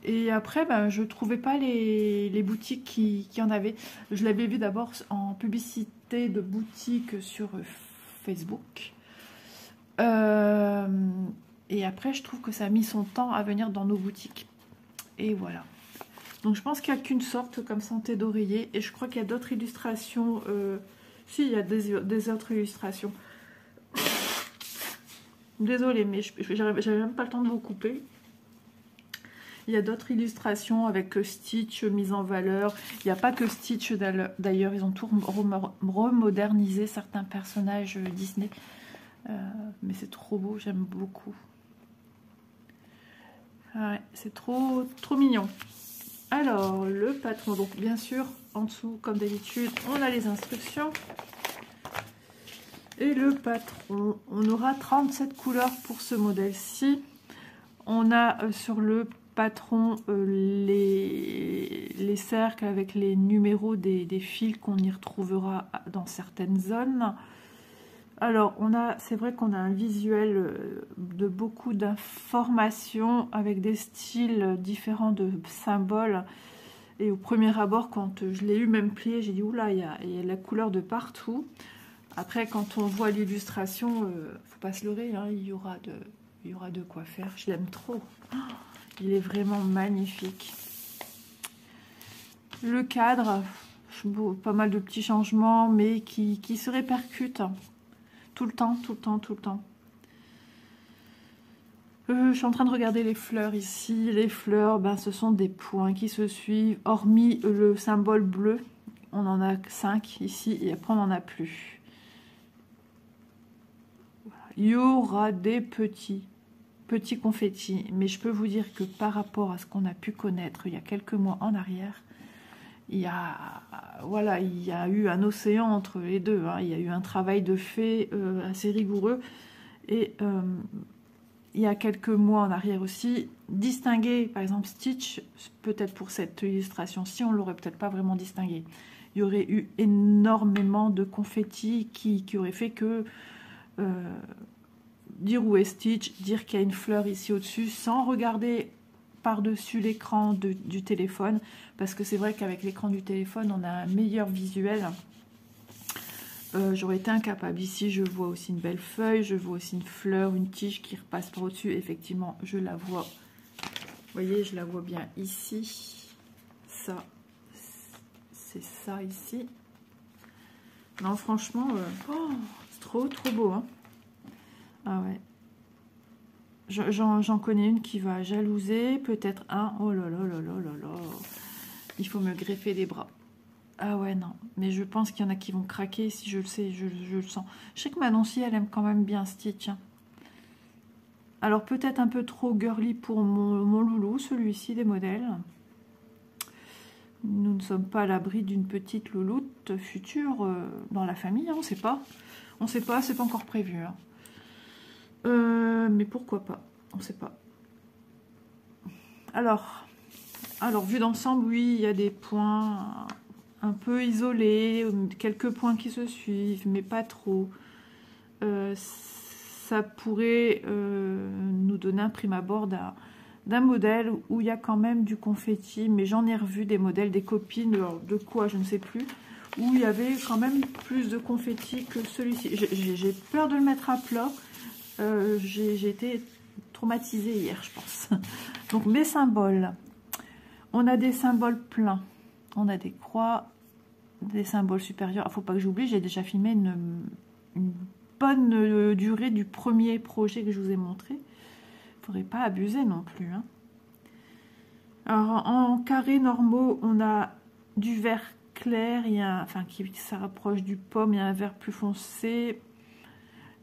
Et après je trouvais pas les boutiques qui en avaient. Je l'avais vu d'abord en publicité de boutique sur Facebook. Et après, je trouve que ça a mis son temps à venir dans nos boutiques. Et voilà. Donc, je pense qu'il n'y a qu'une sorte comme santé d'oreiller. Et je crois qu'il y a d'autres illustrations. Si, il y a des autres illustrations. Désolée, mais j'avais même pas le temps de vous couper. Il y a d'autres illustrations avec Stitch mise en valeur. Il n'y a pas que Stitch d'ailleurs. Ils ont tout remodernisé certains personnages Disney. Mais c'est trop beau, j'aime beaucoup. Ouais, c'est trop mignon. Alors, le patron, donc bien sûr, en dessous, comme d'habitude, on a les instructions. Et le patron, on aura 37 couleurs pour ce modèle-ci. On a sur le patron les cercles avec les numéros des fils qu'on y retrouvera dans certaines zones. Alors, c'est vrai qu'on a un visuel de beaucoup d'informations avec des styles différents de symboles. Et au premier abord, quand je l'ai eu même plié, j'ai dit oula, il y a la couleur de partout. Après, quand on voit l'illustration, faut pas se leurrer, hein, il y aura de quoi faire. Je l'aime trop. Oh, il est vraiment magnifique. Le cadre, pas mal de petits changements, mais qui se répercutent. Tout le temps. Je suis en train de regarder les fleurs ici. Les fleurs, ce sont des points qui se suivent. Hormis le symbole bleu, on en a 5 ici et après on n'en a plus. Il y aura des petits confettis. Mais je peux vous dire que par rapport à ce qu'on a pu connaître il y a quelques mois en arrière, il y a eu un océan entre les deux. Hein. Il y a eu un travail de fait assez rigoureux. Et il y a quelques mois en arrière aussi, distinguer, par exemple, Stitch, peut-être pour cette illustration-ci, on ne l'aurait peut-être pas vraiment distingué. Il y aurait eu énormément de confettis qui auraient fait que dire où est Stitch, dire qu'il y a une fleur ici au-dessus, sans regarder par-dessus l'écran du téléphone, parce que c'est vrai qu'avec l'écran du téléphone on a un meilleur visuel. J'aurais été incapable. Ici je vois aussi une belle feuille, je vois aussi une fleur, une tige qui repasse par au-dessus. Effectivement je la vois, vous voyez, je la vois bien ici. Ça, c'est ça ici. Non franchement c'est trop beau hein. Ah ouais, J'en connais une qui va jalouser, peut-être un. Oh là là là là là là. Il faut me greffer les bras. Ah ouais, non. Mais je pense qu'il y en a qui vont craquer, si je le sais, je le sens. Je sais que ma Nancy, elle aime quand même bien Stitch. Hein. Alors peut-être un peu trop girly pour mon loulou, celui-ci des modèles. Nous ne sommes pas à l'abri d'une petite louloute future dans la famille, hein, on ne sait pas. On ne sait pas, c'est pas encore prévu. Hein. Mais pourquoi pas, on ne sait pas. Alors vu d'ensemble, oui, il y a des points un peu isolés, quelques points qui se suivent, mais pas trop. Ça pourrait nous donner un prime abord d'un modèle où il y a quand même du confetti, mais j'en ai revu des modèles, des copines, de quoi, je ne sais plus, où il y avait quand même plus de confetti que celui-ci. J'ai peur de le mettre à plat, j'ai été traumatisée hier, je pense. Donc mes symboles, on a des symboles pleins, on a des croix, des symboles supérieurs. Il ne faut pas que j'oublie, j'ai déjà filmé une bonne durée du premier projet que je vous ai montré. Il ne faudrait pas abuser non plus. Hein. Alors en carrés normaux, on a du vert clair, il y a, enfin qui se rapproche du pomme, il y a un vert plus foncé,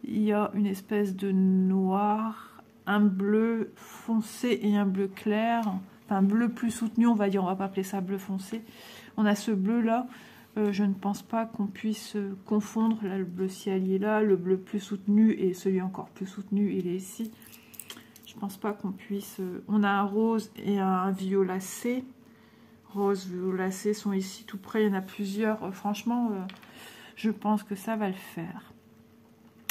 il y a une espèce de noir, un bleu foncé et un bleu clair, enfin bleu plus soutenu, on va dire, on va pas appeler ça bleu foncé. On a ce bleu là. Je ne pense pas qu'on puisse confondre. Là, le bleu ciel il est là, le bleu plus soutenu et celui encore plus soutenu, il est ici. Je ne pense pas qu'on puisse... On a un rose et un violacé. Rose, violacé sont ici tout près, il y en a plusieurs. Franchement, je pense que ça va le faire.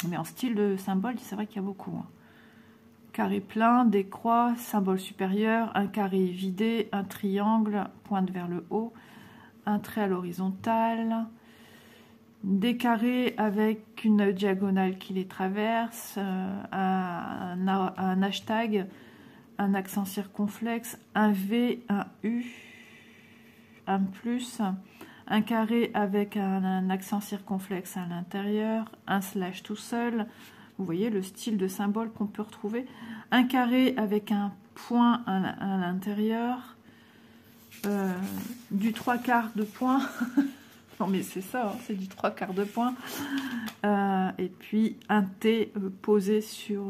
Mais en style de symbole, c'est vrai qu'il y a beaucoup. Hein. Carré plein, des croix, symbole supérieur, un carré vidé, un triangle, pointe vers le haut. Un trait à l'horizontale, des carrés avec une diagonale qui les traverse, un hashtag, un accent circonflexe, un V, un U, un plus, un carré avec un accent circonflexe à l'intérieur, un slash tout seul. Vous voyez le style de symbole qu'on peut retrouver. Un carré avec un point à l'intérieur. Du 3/4 de point. Non mais c'est ça, hein, c'est du 3/4 de point. Et puis un T posé sur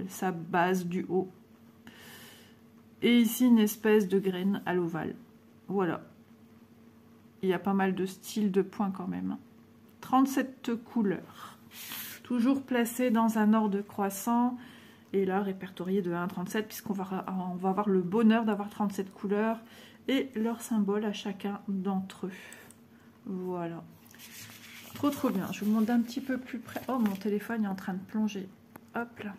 sa base du haut. Et ici une espèce de graine à l'ovale. Voilà. Il y a pas mal de styles de points quand même. 37 couleurs. Toujours placées dans un ordre croissant. Et là répertorié de 1 à 37 puisqu'on va avoir le bonheur d'avoir 37 couleurs. Et leur symbole à chacun d'entre eux. Voilà. Trop trop bien. Je vous montre un petit peu plus près. Oh, mon téléphone est en train de plonger. Hop là.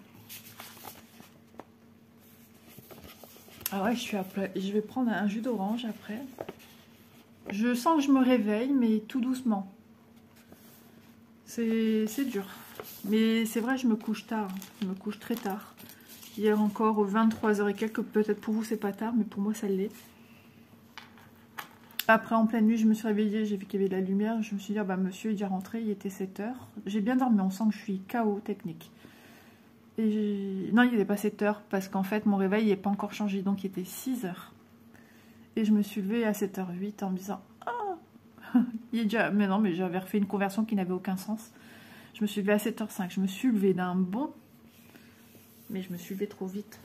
Ah ouais, je vais prendre un jus d'orange après. Je sens que je me réveille, mais tout doucement. C'est dur. Mais c'est vrai, je me couche tard. Je me couche très tard. Hier encore, 23h et quelques. Peut-être pour vous, c'est pas tard, mais pour moi, ça l'est. Après, en pleine nuit, je me suis réveillée, j'ai vu qu'il y avait de la lumière. Je me suis dit, ah bah monsieur, il est rentré, il était 7h. J'ai bien dormi, on sent que je suis KO technique. Et non, il n'était pas 7h, parce qu'en fait, mon réveil n'est pas encore changé, donc il était 6h. Et je me suis levée à 7h08 en me disant, ah, il est déjà... Mais non, mais j'avais refait une conversion qui n'avait aucun sens. Je me suis levée à 7h05, je me suis levée d'un bond, mais je me suis levée trop vite.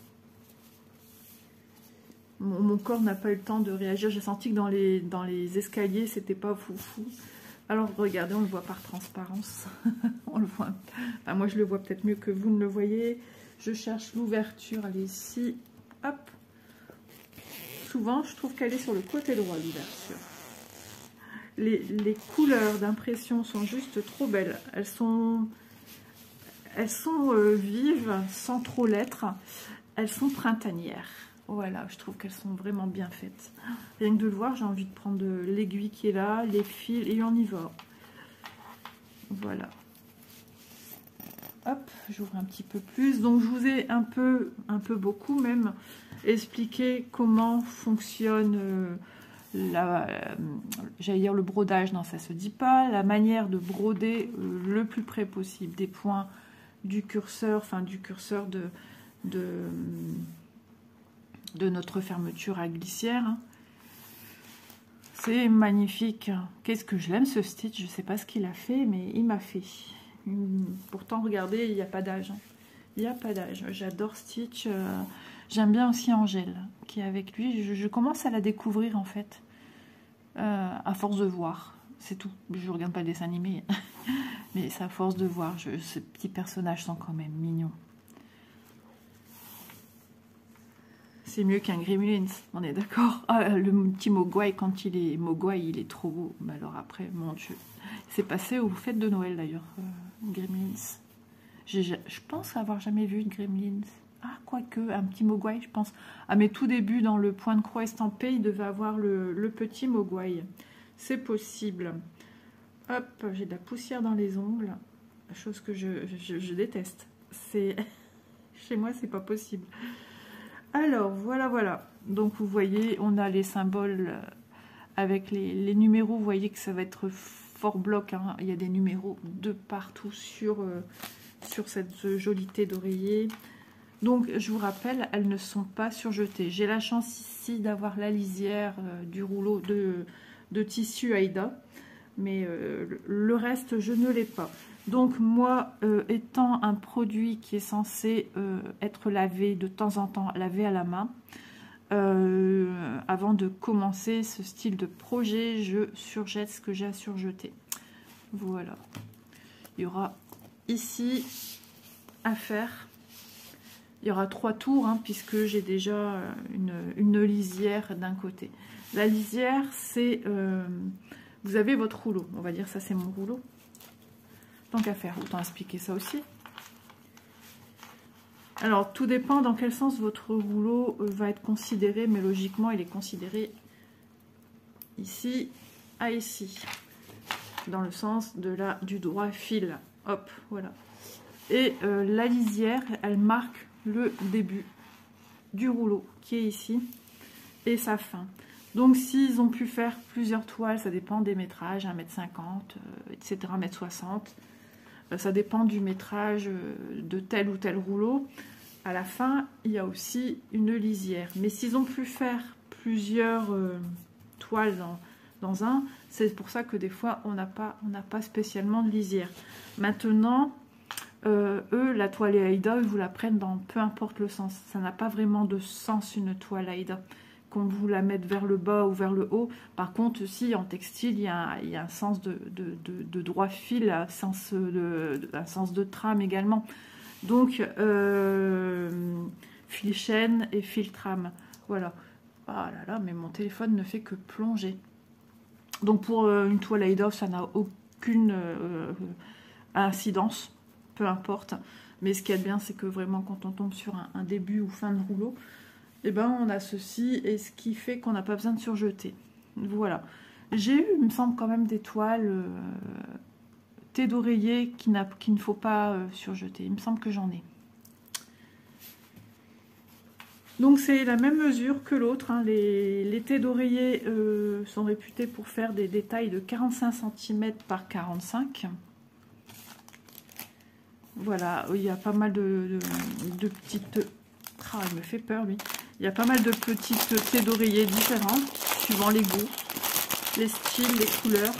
Mon corps n'a pas eu le temps de réagir. J'ai senti que dans les escaliers, c'était pas foufou. Alors regardez, on le voit par transparence. On le voit. Enfin, moi, je le vois peut-être mieux que vous ne le voyez. Je cherche l'ouverture. Elle est ici. Hop. Souvent, je trouve qu'elle est sur le côté droit, l'ouverture. Les couleurs d'impression sont juste trop belles. Elles sont vives, sans trop l'être. Elles sont printanières. Voilà, je trouve qu'elles sont vraiment bien faites. Rien que de le voir, j'ai envie de prendre l'aiguille qui est là, les fils, et on y va. Voilà. Hop, j'ouvre un petit peu plus. Donc, je vous ai un peu beaucoup même, expliqué comment fonctionne j'allais dire le brodage, non, ça se dit pas. La manière de broder le plus près possible des points du curseur, enfin du curseur de notre fermeture à glissière. C'est magnifique. Qu'est-ce que je l'aime ce Stitch. Je sais pas ce qu'il a fait, mais il m'a fait. Pourtant, regardez, il n'y a pas d'âge. Il n'y a pas d'âge. J'adore Stitch. J'aime bien aussi Angèle qui est avec lui. Je commence à la découvrir en fait. À force de voir. C'est tout. Je regarde pas le dessin animé. Mais c'est à force de voir. Ces petits personnages sont quand même mignons. C'est mieux qu'un Gremlins, on est d'accord. Ah, le petit Mogwai, quand il est Mogwai, il est trop beau. Mais alors après, mon Dieu. C'est passé aux fêtes de Noël d'ailleurs, Gremlins. Je pense avoir jamais vu de Gremlins. Ah, quoique, un petit Mogwai, je pense. À mes tout débuts, dans le point de croix estampé, il devait avoir le petit Mogwai. C'est possible. Hop, j'ai de la poussière dans les ongles. Chose que je déteste. C'est chez moi, c'est pas possible. Alors, voilà. Donc, vous voyez, on a les symboles avec les numéros. Vous voyez que ça va être fort bloc. Hein. Il y a des numéros de partout sur cette jolie thé d'oreiller. Donc, je vous rappelle, elles ne sont pas surjetées. J'ai la chance ici d'avoir la lisière du rouleau de tissu Aïda. Mais le reste, je ne l'ai pas. Donc moi, étant un produit qui est censé être lavé de temps en temps, lavé à la main, avant de commencer ce style de projet, je surjette ce que j'ai à surjeter. Voilà. Il y aura ici à faire. Il y aura 3 tours, hein, puisque j'ai déjà une lisière d'un côté. La lisière, c'est... vous avez votre rouleau. On va dire ça, c'est mon rouleau. Tant qu'à faire, autant expliquer ça aussi. Alors, tout dépend dans quel sens votre rouleau va être considéré, mais logiquement, il est considéré ici à ici, dans le sens du droit fil. Hop, voilà. Et la lisière, elle marque le début du rouleau, qui est ici, et sa fin. Donc, s'ils ont pu faire plusieurs toiles, ça dépend des métrages, 1,50 m, etc., 1,60 m. Ça dépend du métrage de tel ou tel rouleau. À la fin, il y a aussi une lisière. Mais s'ils ont pu faire plusieurs toiles dans un, c'est pour ça que des fois, on n'a pas spécialement de lisière. Maintenant, eux, la toile Aïda, ils vous la prennent dans peu importe le sens. Ça n'a pas vraiment de sens, une toile Aïda. Qu'on vous la mette vers le bas ou vers le haut. Par contre, si en textile, il y a un sens de droit fil, un sens de trame également. Donc, fil chaîne et fil trame. Voilà. Ah là là, mais mon téléphone ne fait que plonger. Donc, pour une toile Aïda, ça n'a aucune incidence, peu importe. Mais ce qu'il y a de bien, c'est que vraiment, quand on tombe sur un début ou fin de rouleau, et ben on a ceci, et ce qui fait qu'on n'a pas besoin de surjeter. Voilà. J'ai eu, il me semble, quand même des toiles thé d'oreiller qu'il ne faut pas surjeter. Il me semble que j'en ai. Donc c'est la même mesure que l'autre. Hein. Les thés d'oreiller sont réputés pour faire des tailles de 45 cm par 45. Voilà, il y a pas mal de petites... Ah, il me fait peur, lui. Il y a pas mal de petites thés d'oreiller différentes, suivant les goûts, les styles, les couleurs.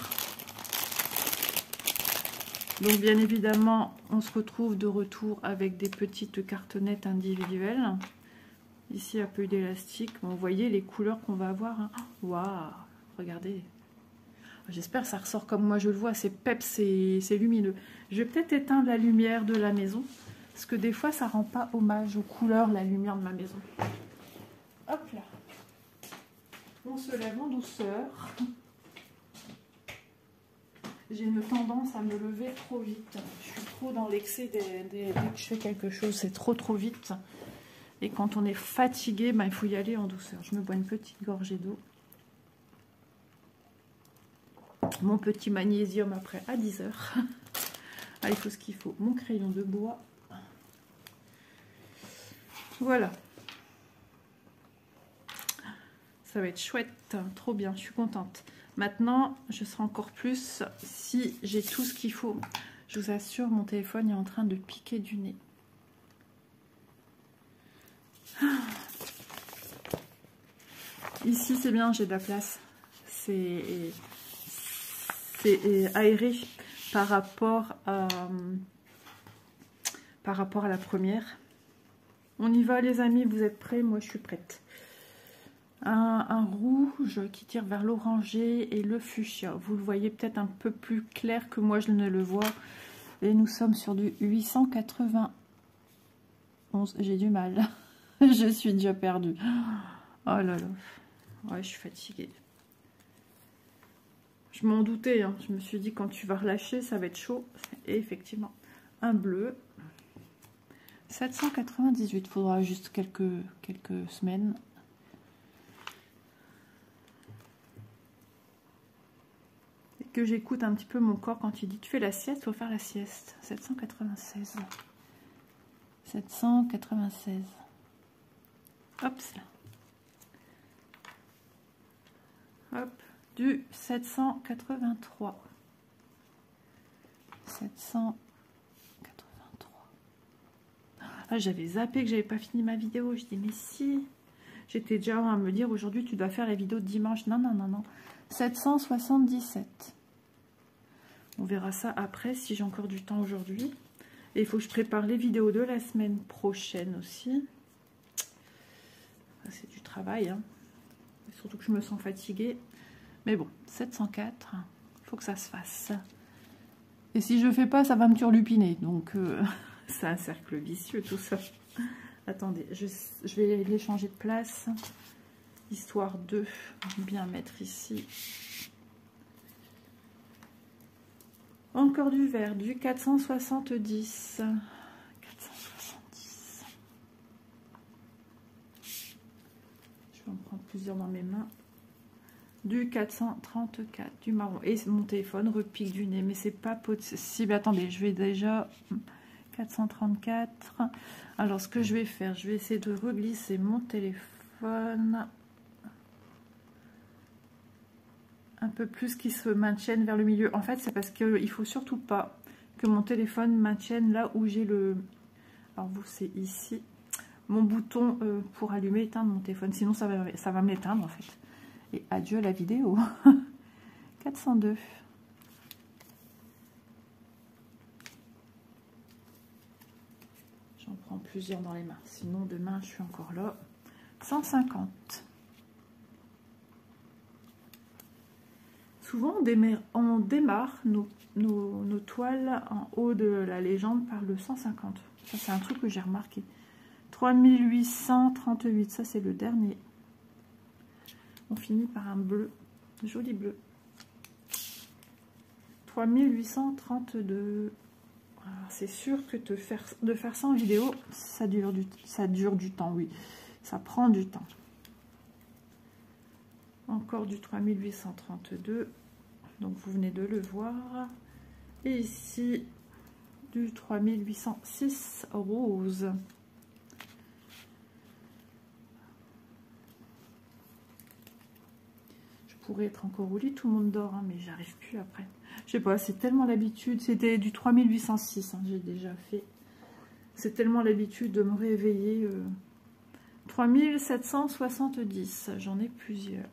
Donc, bien évidemment, on se retrouve de retour avec des petites cartonnettes individuelles. Ici, un peu d'élastique. Bon, vous voyez les couleurs qu'on va avoir. Hein. Waouh, regardez. J'espère que ça ressort comme moi je le vois. C'est peps, c'est lumineux. Je vais peut-être éteindre la lumière de la maison. Parce que des fois, ça rend pas hommage aux couleurs, la lumière de ma maison. Hop là. On se lève en douceur. J'ai une tendance à me lever trop vite. Je suis trop dans l'excès dès que je fais quelque chose. C'est trop vite. Et quand on est fatigué, ben, il faut y aller en douceur. Je me bois une petite gorgée d'eau. Mon petit magnésium après à 10 h. Ah, il faut ce qu'il faut. Mon crayon de bois. Voilà. Ça va être chouette. Trop bien. Je suis contente. Maintenant, je serai encore plus si j'ai tout ce qu'il faut. Je vous assure, mon téléphone est en train de piquer du nez. Ici, c'est bien, j'ai de la place. C'est aéré par rapport à la première. On y va, les amis, vous êtes prêts? Moi, je suis prête. Un rouge qui tire vers l'orangé et le fuchsia. Vous le voyez peut-être un peu plus clair que moi, je ne le vois. Et nous sommes sur du 891. J'ai du mal. Je suis déjà perdue. Oh là là. Ouais, je suis fatiguée. Je m'en doutais. Hein. Je me suis dit, quand tu vas relâcher, ça va être chaud. Et effectivement, un bleu. 798. Faudra juste quelques semaines. Que j'écoute un petit peu mon corps quand il dit tu fais la sieste, il faut faire la sieste. 796. 796. Hop, là. Hop, du 783. 783. Ah, j'avais zappé que j'avais pas fini ma vidéo. Je dis mais si. J'étais déjà à me dire aujourd'hui tu dois faire la vidéo de dimanche. Non, non, non, non. 777. On verra ça après si j'ai encore du temps aujourd'hui. Et il faut que je prépare les vidéos de la semaine prochaine aussi. C'est du travail. Hein. Surtout que je me sens fatiguée. Mais bon, 704. Il faut que ça se fasse. Et si je ne fais pas, ça va me turlupiner. Donc, c'est un cercle vicieux tout ça. Attendez, je vais les changer de place. Histoire de bien mettre ici. Encore du vert, du 470. 470. Je vais en prendre plusieurs dans mes mains. Du 434, du marron. Et mon téléphone repique du nez, mais c'est pas possible. Attendez, je vais déjà... 434. Alors, ce que je vais faire, je vais essayer de reglisser mon téléphone... un peu plus qui se maintienne vers le milieu. En fait, c'est parce qu'il faut surtout pas que mon téléphone maintienne là où j'ai le... Alors vous, c'est ici. Mon bouton pour allumer, éteindre mon téléphone. Sinon, ça va me l'éteindre en fait. Et adieu la vidéo. 402. J'en prends plusieurs dans les mains. Sinon, demain, je suis encore là. 150. Souvent, on démarre nos toiles en haut de la légende par le 150. Ça, c'est un truc que j'ai remarqué. 3838, ça, c'est le dernier. On finit par un bleu, joli bleu. 3832. C'est sûr que de faire ça en vidéo, ça dure du temps, oui. Ça prend du temps. Encore du 3832. Donc vous venez de le voir. Et ici, du 3806 rose. Je pourrais être encore au lit, tout le monde dort, hein, mais j'arrive plus après. Je sais pas, c'est tellement l'habitude. C'était du 3806, hein, j'ai déjà fait. C'est tellement l'habitude de me réveiller. 3770, j'en ai plusieurs.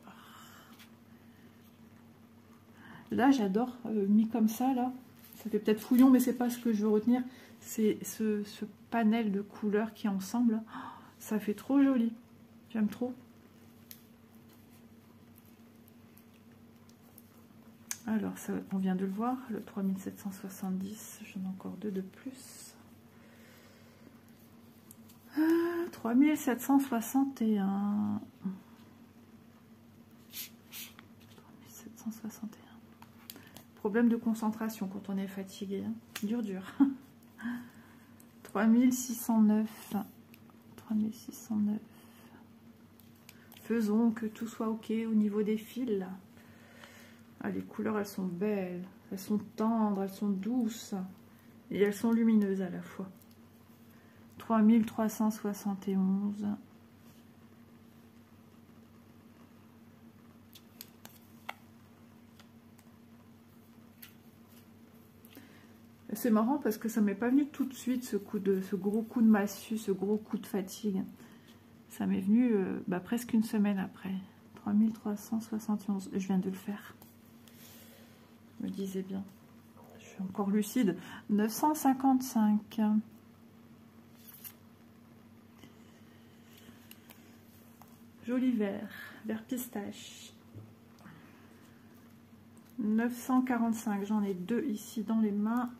Là, j'adore, mis comme ça, là. Ça fait peut-être fouillon, mais c'est pas ce que je veux retenir. C'est ce panel de couleurs qui est ensemble. Oh, ça fait trop joli. J'aime trop. Alors, ça, on vient de le voir, le 3770. J'en ai encore deux de plus. 3761. 3761. Problème de concentration quand on est fatigué. Hein. Dur, dur. 3609. 3609. Faisons que tout soit ok au niveau des fils. Ah, les couleurs, elles sont belles. Elles sont tendres, elles sont douces. Et elles sont lumineuses à la fois. 3371. C'est marrant parce que ça m'est pas venu tout de suite ce gros coup de massue, ce gros coup de fatigue. Ça m'est venu presque une semaine après. 3371. Je viens de le faire. Je me disais bien. Je suis encore lucide. 955. Joli vert. Vert pistache. 945. J'en ai deux ici dans les mains.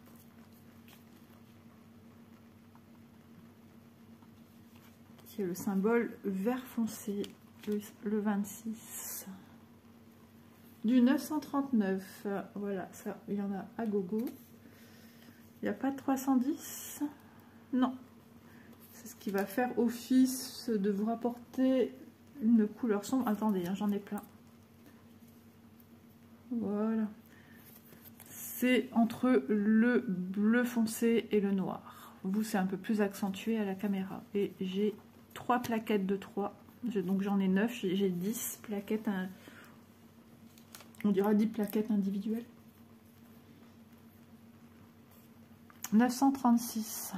Qui est le symbole vert foncé. Le 26. Du 939. Voilà, ça, il y en a à gogo. Il n'y a pas de 310. Non. C'est ce qui va faire office de vous rapporter une couleur sombre. Attendez, hein, j'en ai plein. Voilà. C'est entre le bleu foncé et le noir. Vous, c'est un peu plus accentué à la caméra. Et j'ai 3 plaquettes de 3. Donc j'en ai 9. J'ai 10 plaquettes. On dira 10 plaquettes individuelles. 936.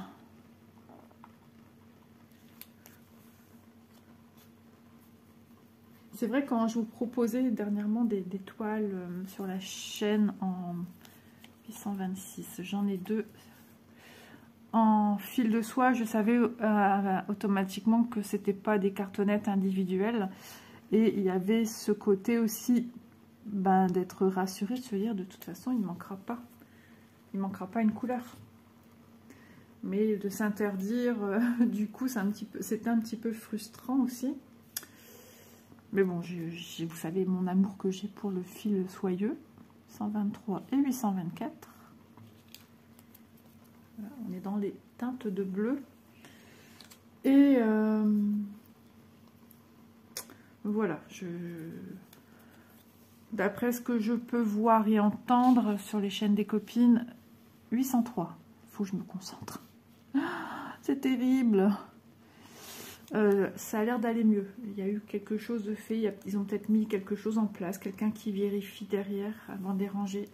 C'est vrai, quand je vous proposais dernièrement des toiles sur la chaîne en 826, j'en ai 2. En fil de soie, je savais automatiquement que c'était pas des cartonnettes individuelles. Et il y avait ce côté aussi d'être rassuré, de se dire de toute façon, il ne manquera pas. Il manquera pas une couleur. Mais de s'interdire, du coup, c'était un petit peu frustrant aussi. Mais bon, vous savez mon amour que j'ai pour le fil soyeux. 123 et 824. Voilà, on est dans les teintes de bleu. Et voilà, d'après ce que je peux voir et entendre sur les chaînes des copines, 803. Il faut que je me concentre. C'est terrible. Ça a l'air d'aller mieux. Il y a eu quelque chose de fait. Ils ont peut-être mis quelque chose en place. Quelqu'un qui vérifie derrière avant de déranger.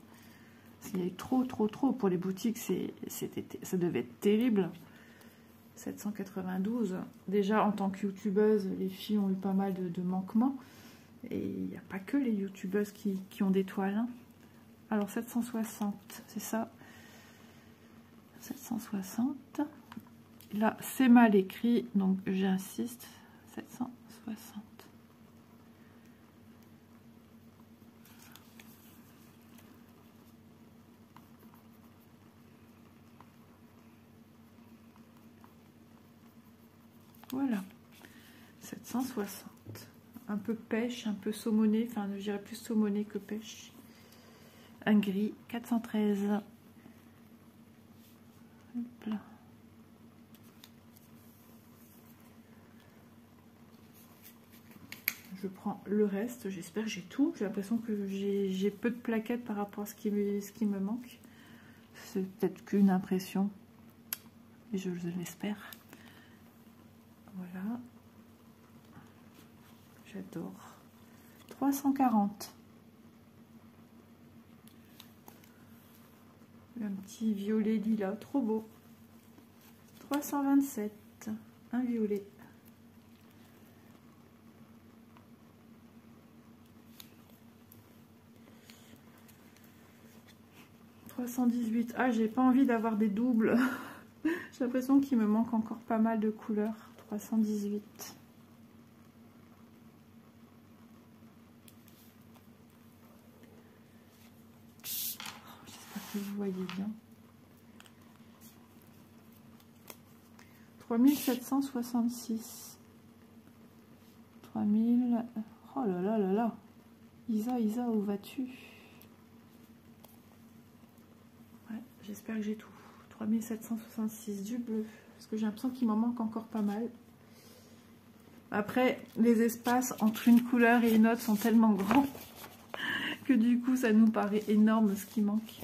Il y a eu trop pour les boutiques. Ça devait être terrible. 792. Déjà, en tant que youtubeuse, les filles ont eu pas mal de manquements. Et il n'y a pas que les youtubeuses qui ont des toiles. Hein. Alors, 760, c'est ça. 760. Là, c'est mal écrit, donc j'insiste. 760. Voilà. 760. Un peu pêche, un peu saumoné. Enfin, je dirais plus saumoné que pêche. Un gris. 413. Hop là. Je prends le reste, j'espère que j'ai tout. J'ai l'impression que j'ai peu de plaquettes par rapport à ce qui me manque. C'est peut-être qu'une impression, et je l'espère. Voilà. J'adore. 340. Un petit violet lilas, trop beau. 327. Un violet. 318. Ah, j'ai pas envie d'avoir des doubles. J'ai l'impression qu'il me manque encore pas mal de couleurs. 318. J'espère que vous voyez bien. 3766. 3000. Oh là là là là. Isa, où vas-tu? J'espère que j'ai tout. 3766 du bleu. Parce que j'ai l'impression qu'il m'en manque encore pas mal. Après, les espaces entre une couleur et une autre sont tellement grands que du coup, ça nous paraît énorme ce qui manque.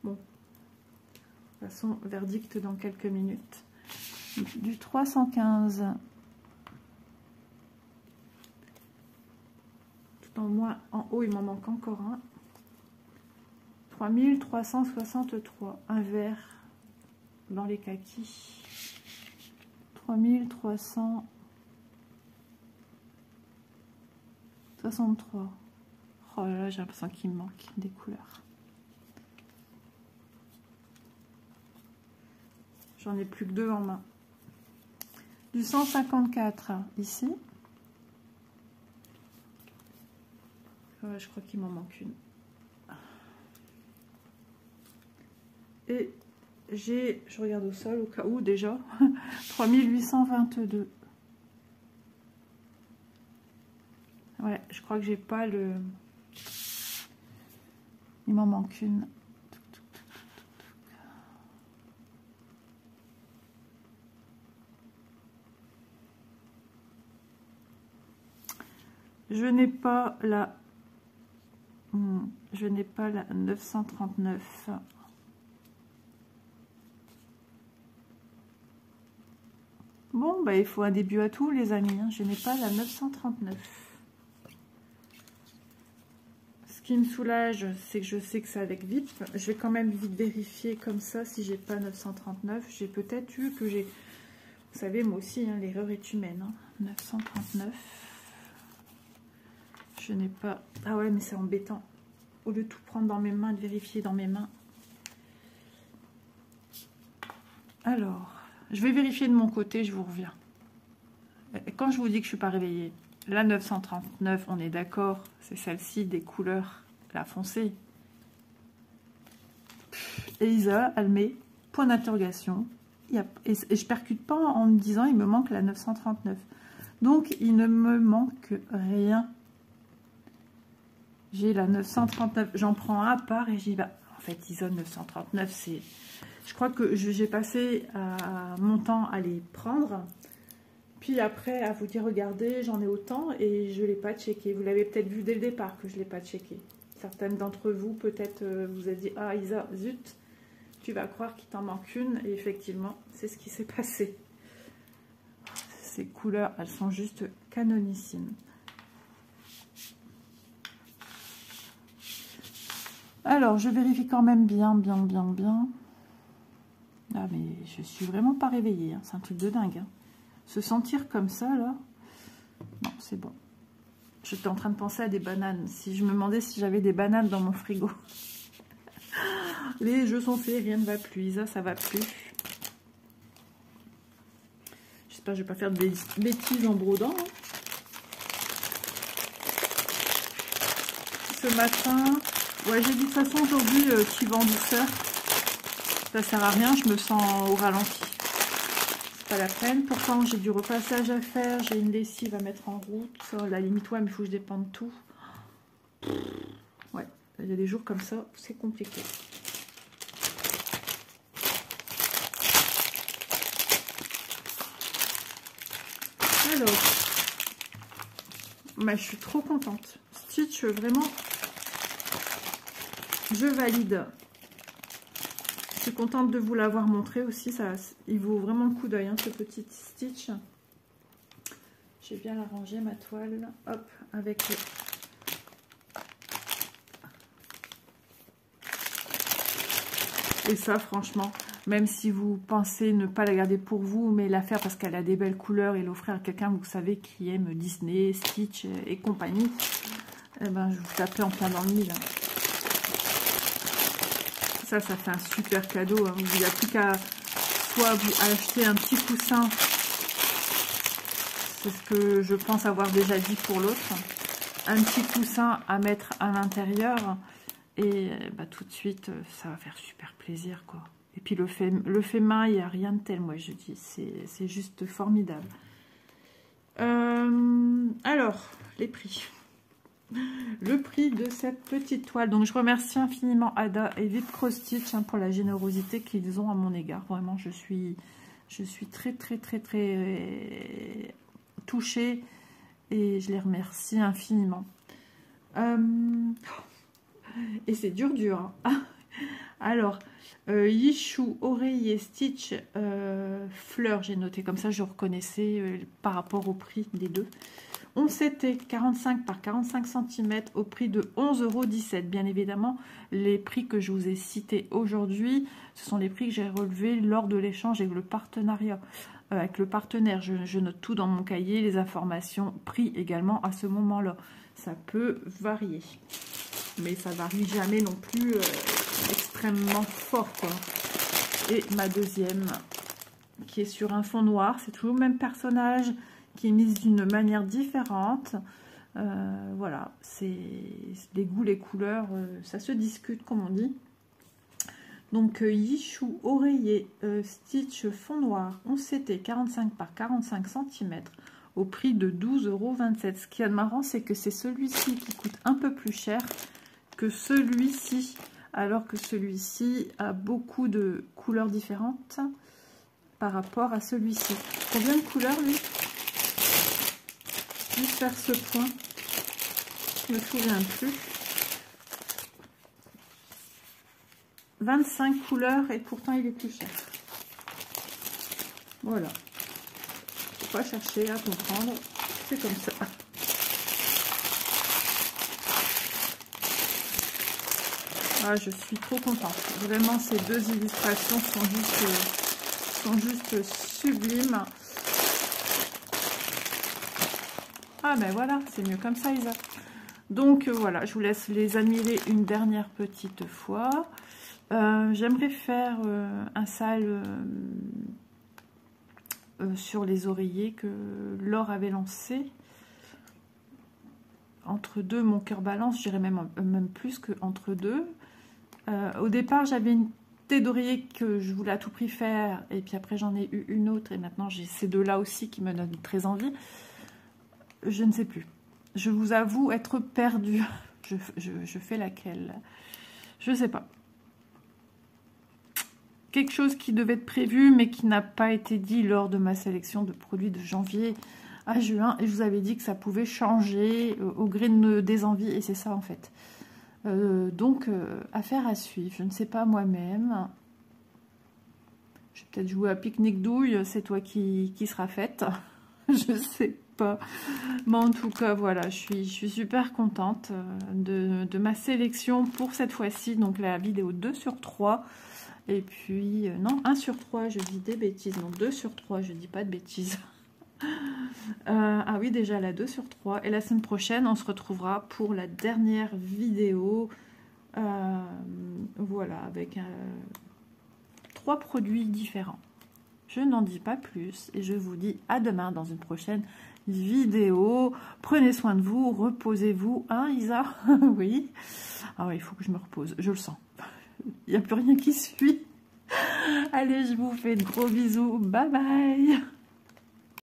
Bon. De toute façon, verdict dans quelques minutes. Du 315. Tout en moins, en haut, il m'en manque encore un. 3363, un vert dans les kakis. 3300. 63. Oh là là, j'ai l'impression qu'il me manque des couleurs. J'en ai plus que 2 en main. Du 154 ici. Ouais, je crois qu'il m'en manque une. Et j'ai, je regarde au sol au cas où déjà, 3822. Ouais, je crois que j'ai pas le... Il m'en manque une. Je n'ai pas la... Je n'ai pas la 939. Bon, bah il faut un début à tout, les amis. Hein. Je n'ai pas la 939. Ce qui me soulage, c'est que je sais que c'est avec VIP. Je vais quand même vite vérifier comme ça si j'ai pas 939. J'ai peut-être eu que j'ai... Vous savez, moi aussi, hein, l'erreur est humaine. Hein. 939. Je n'ai pas... Ah ouais, mais c'est embêtant. Au lieu de tout prendre dans mes mains, de vérifier dans mes mains. Alors, je vais vérifier de mon côté, je vous reviens. Et quand je vous dis que je ne suis pas réveillée, la 939, on est d'accord, c'est celle-ci, des couleurs, la foncée. Et Isa, elle met point d'interrogation. Et je percute pas en me disant, il me manque la 939. Donc, il ne me manque rien. J'ai la 939, j'en prends un à part et j'y vais. En fait, Isa 939, c'est... Je crois que j'ai passé mon temps à les prendre. Puis après, à vous dire, regardez, j'en ai autant et je ne l'ai pas checké. Vous l'avez peut-être vu dès le départ que je ne l'ai pas checké. Certaines d'entre vous, peut-être, vous avez dit, ah Isa, zut, tu vas croire qu'il t'en manque une. Et effectivement, c'est ce qui s'est passé. Ces couleurs, elles sont juste canonissimes. Alors, je vérifie quand même bien. Ah, mais je suis vraiment pas réveillée. Hein. C'est un truc de dingue. Hein. Se sentir comme ça, là. Non, c'est bon. J'étais en train de penser à des bananes. Si je me demandais si j'avais des bananes dans mon frigo. Les jeux sont faits, rien ne va plus. Isa, ça va plus. J'espère que je vais pas faire des bêtises en brodant. Hein. Ce matin... Ouais, j'ai dit de toute façon aujourd'hui, tu vas en douceur. Ça sert à rien, je me sens au ralenti. C'est pas la peine. Pourtant, j'ai du repassage à faire, j'ai une lessive à mettre en route. À la limite, ouais, mais il faut que je dépende tout. Ouais, il y a des jours comme ça, c'est compliqué. Alors, bah, je suis trop contente. Stitch, vraiment... Je valide. Je suis contente de vous l'avoir montré aussi. Ça, il vaut vraiment le coup d'œil, hein, ce petit Stitch. J'ai bien arrangé ma toile. Hop, avec le... Et ça, franchement, même si vous pensez ne pas la garder pour vous, mais la faire parce qu'elle a des belles couleurs et l'offrir à quelqu'un, vous savez, qui aime Disney, Stitch et compagnie, eh ben, je vous tapais en plein dans le mille. Ça fait un super cadeau. Hein. Il n'y a plus qu'à soit vous acheter un petit coussin. C'est ce que je pense avoir déjà dit pour l'autre. Un petit coussin à mettre à l'intérieur. Et bah, tout de suite, ça va faire super plaisir, quoi. Et puis le fait main, il n'y a rien de tel, moi je dis. C'est juste formidable. Alors, les prix. Le prix de cette petite toile. Donc je remercie infiniment Ada et VIP Cross Stitch hein, pour la générosité qu'ils ont à mon égard. Vraiment, je suis très touchée et je les remercie infiniment. Et c'est dur. Hein. Alors, Yishu, oreiller, Stitch, fleur, j'ai noté comme ça, je reconnaissais par rapport au prix des deux. On s'était 45 par 45 cm au prix de 11,17 €. Bien évidemment, les prix que je vous ai cités aujourd'hui, ce sont les prix que j'ai relevés lors de l'échange et le partenariat. avec le partenaire. Je note tout dans mon cahier, les informations, prix également à ce moment-là. Ça peut varier, mais ça varie jamais non plus extrêmement fort, quoi. Et ma deuxième, qui est sur un fond noir, c'est toujours le même personnage, qui est mise d'une manière différente. Voilà, c'est les goûts, les couleurs, ça se discute, comme on dit. Donc Yichou oreiller Stitch fond noir 11 CT 45 par 45 cm au prix de 12,27 €. Ce qui est marrant, c'est que c'est celui-ci qui coûte un peu plus cher que celui-ci, alors que celui-ci a beaucoup de couleurs différentes par rapport à celui-ci. Combien de couleurs, lui? Juste faire ce point, je me souviens plus. 25 couleurs et pourtant il est plus cher. Voilà. Faut pas chercher à comprendre, c'est comme ça. Ah, je suis trop contente. Vraiment, ces deux illustrations sont juste sublimes. Ah ben voilà, c'est mieux comme ça, Isa. Donc voilà, je vous laisse les admirer une dernière petite fois. J'aimerais faire un sale sur les oreillers que Laure avait lancé. Entre deux, mon cœur balance, je dirais même plus que entre deux. Au départ, j'avais une tête d'oreiller que je voulais à tout prix faire, et puis après j'en ai eu une autre, et maintenant j'ai ces deux-là aussi qui me donnent très envie. Je ne sais plus. Je vous avoue être perdue. Je fais laquelle? Je ne sais pas. Quelque chose qui devait être prévu, mais qui n'a pas été dit lors de ma sélection de produits de janvier à juin. Et je vous avais dit que ça pouvait changer au gré des envies, et c'est ça en fait. Donc, affaire à suivre. Je ne sais pas moi-même. Je vais peut-être jouer à pique-nique douille. C'est toi qui sera faite. Je sais pas. Mais en tout cas, voilà, je suis super contente de ma sélection pour cette fois-ci. Donc, la vidéo 2 sur 3. Et puis, non, 1 sur 3, je dis des bêtises. Non, 2 sur 3, je dis pas de bêtises. Ah oui, déjà la 2 sur 3. Et la semaine prochaine, on se retrouvera pour la dernière vidéo. Voilà, avec 3 produits différents. Je n'en dis pas plus. Et je vous dis à demain dans une prochaine vidéo. Prenez soin de vous, reposez-vous. Hein, Isa? Oui. Ah oui, il faut que je me repose. Je le sens. Il n'y a plus rien qui suit. Allez, je vous fais de gros bisous. Bye bye.